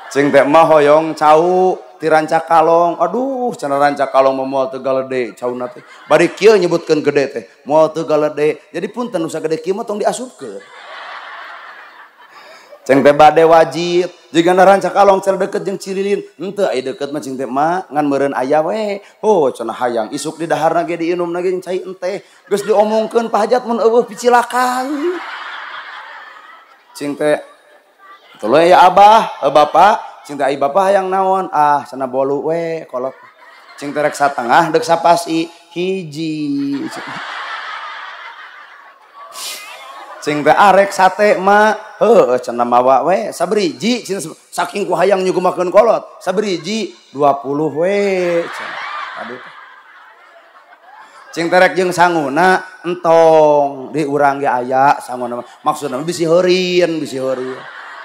S1: Cing teh mah hoyong cau ti Rancakalong. Aduh, cenah Rancakalong mah moal teu galede cauna teh. Bari kieu nyebutkeun gede teh, moal teu galede. Jadi punten nu sagede kieu mah tong diasupkeun. Cing teh bade wajib. Jigana Rancakalong cenah deukeut jeung Cililin, henteu aya deukeut mah cing teh mah ngan meureun aya we. Oh, cenah hayang isuk di daharna ge diinumna ge cai enteh. Geus diomongkeun pahajat mun eueuh picilakan. Cing teh tuluy ya abah, bapak, cing teh ai bapak hayang naon? Ah, cenah bolu we kolot. Cing teh rek satengah deuk sapasi hiji. Cing teh arek sate mah heuh cenah mawa we sabriji cing saking ku hayang nyugemakeun kolot. Sabriji 20 we. Aduh. Cing terek jeung sanguna entong di urang ge aya sanguna maksudna bisi heureun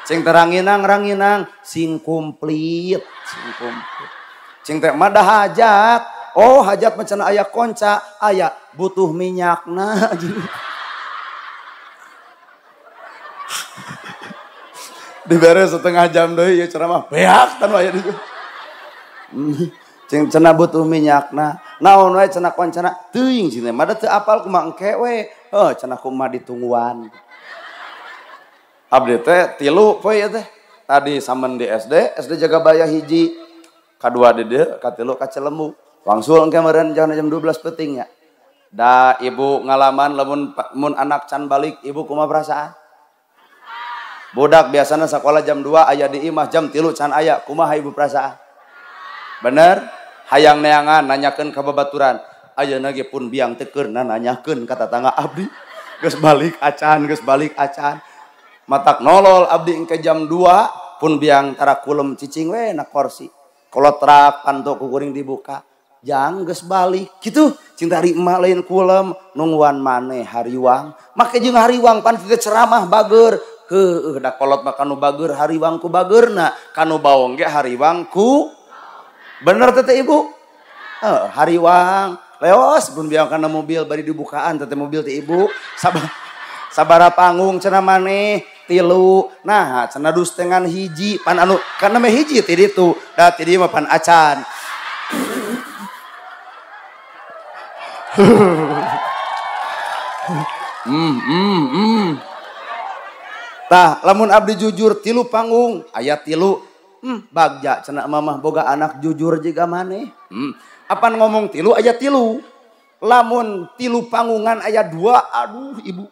S1: cing teranginang ranginang sing komplit cing teh mah da hajat oh hajat mah cenah aya konca aya butuh minyakna dibere setengah jam deui ieu ceramah beak tanu aya ditu cing cenah butuh minyakna naon wae cenah koncana teuing cenah mah teu apal kumaha engke we heuh cenah kumaha ditungguan abdi teh 3 poe teh tadi samen di SD Jagabaya hiji kadua di dieu katilu ka Cilembu wangsul engke meureun jam 12 peuting nya da ibu ngalaman lamun mun anak can balik ibu kumaha perasaan budak biasana sakola jam 2 aya di imah jam 3 can aya kumaha ibu perasaan bener hayang neangan nanyakeun ka babaturan ayeuna ge pun biang teu keurna nanyakeun ka tatangga abdi geus balik acan matak nolol abdi engke jam 2 pun biang tara kulem cicing we na kursi kolotrak panto ku kuring dibuka jang geus balik kitu cinta ari emak lain kulem nungguan maneh hariwang make jeung hariwang pan teu ceramah bager heuh da kolot mah kanu bager hariwang ku bageurna kanu baong ge hariwang ku bener teh ibu hariwang leos pun biang kana mobil bari dibukaan teh mobil teh ibu sabara panggung cenah maneh 3 nah cenah dus tengan hiji pan anu kana mah hiji ti ditu da ti dieu mah pan acan tah lamun abdi jujur 3 panggung aya 3 bagja cenah mamah boga anak jujur jiga maneh apan ngomong 3 aya 3 lamun 3 panggungan aya 2 aduh ibu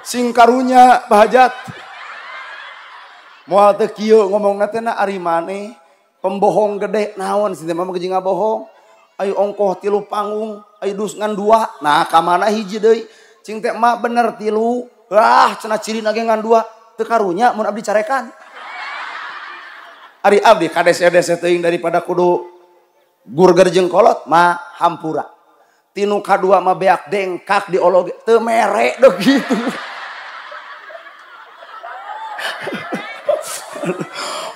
S1: sing karunya bahajat moal teu kieu ngomongna teh na ari maneh pembohong gede naon sinten mah geus ngabohong ayo ongkoh 3 panggung ayo dus ngan 2 nah ka mana hiji deui cing teh mah bener 3 cenah cirina ge ngan 2 teu karunya mun abdi carekan ari abdi kades-kades teuing daripada kudu burger jeung kolot mah hampura. Tinu kadua mah beak dengkak diologe teu mere deh gitu.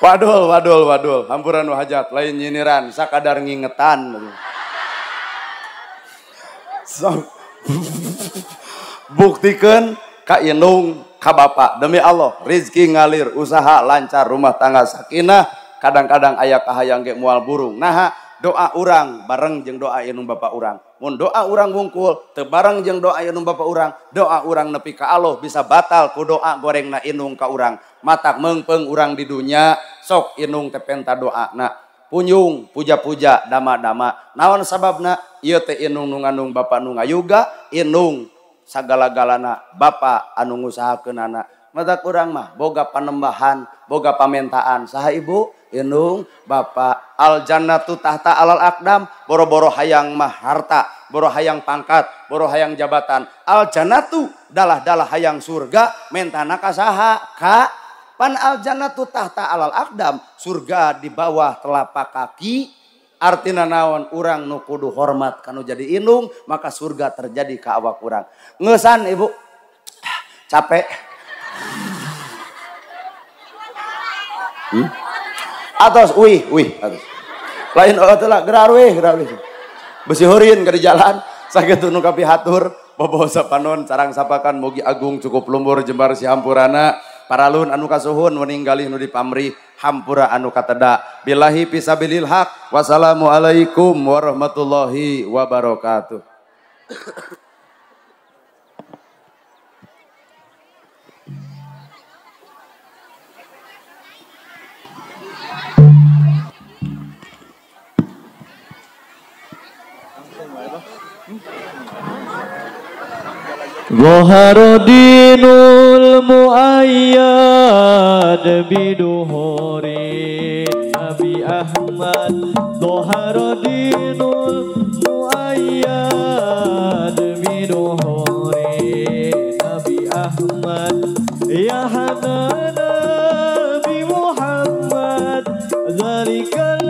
S1: Wadul. Hampura nu hajat lain nyiniran sakadar ngingetan. So, buktikeun ka indung ka bapa demi Allah rezeki ngalir usaha lancar rumah tangga sakinah kadang-kadang aya kahayang ge moal burung nah doa urang bareng jeung doa indung bapa urang mun doa urang wungkul teu bareng jeung doa inung bapa urang, doa urang nepi ka Allah bisa batal ku doa gorengna inung ka urang. Matak meungpeung urang di dunya sok inung teh penta doana. Punyung, puja-puja, dama-dama. Naon sababna? Ieu teh inung nu ngandung bapa nu ngayuga, inung sagala-galana bapa anu ngusahakeunana. Matak urang mah boga panembahan, boga pamentaan. Saha ibu? Inung bapa. Al jannatu tahta alal aqdam, boro-boro hayang mah harta, boro hayang pangkat, boro hayang jabatan. Al jannatu dalah-dalah hayang surga, mentana ka saha? Ka pan al jannatu tahta alal aqdam, surga di bawah telapak kaki. Artina naon? Urang nu kudu hormat kanu jadi inung, maka surga terjadi ka awak urang. Ngeusan ibu? Capek. Atos, wih, atos. Lain lah, gerar wih. Besi heureun ka di jalan, sakitu nu kapihatur, boboh sapanon carang sapakan mugi agung cukup lumbur jembar si hampurana, paralun anu kasuhun meninggalih nu dipamrih, hampura anu kateda. Billahi fisabilil haq. Wassalamualaikum warahmatullahi wabarakatuh.
S2: Zoharo dinul muayyad biduhuri Nabi Ahmad. Zoharo dinul muayyad biduhuri Nabi Ahmad. Ya Hanan Nabi Muhammad zalikal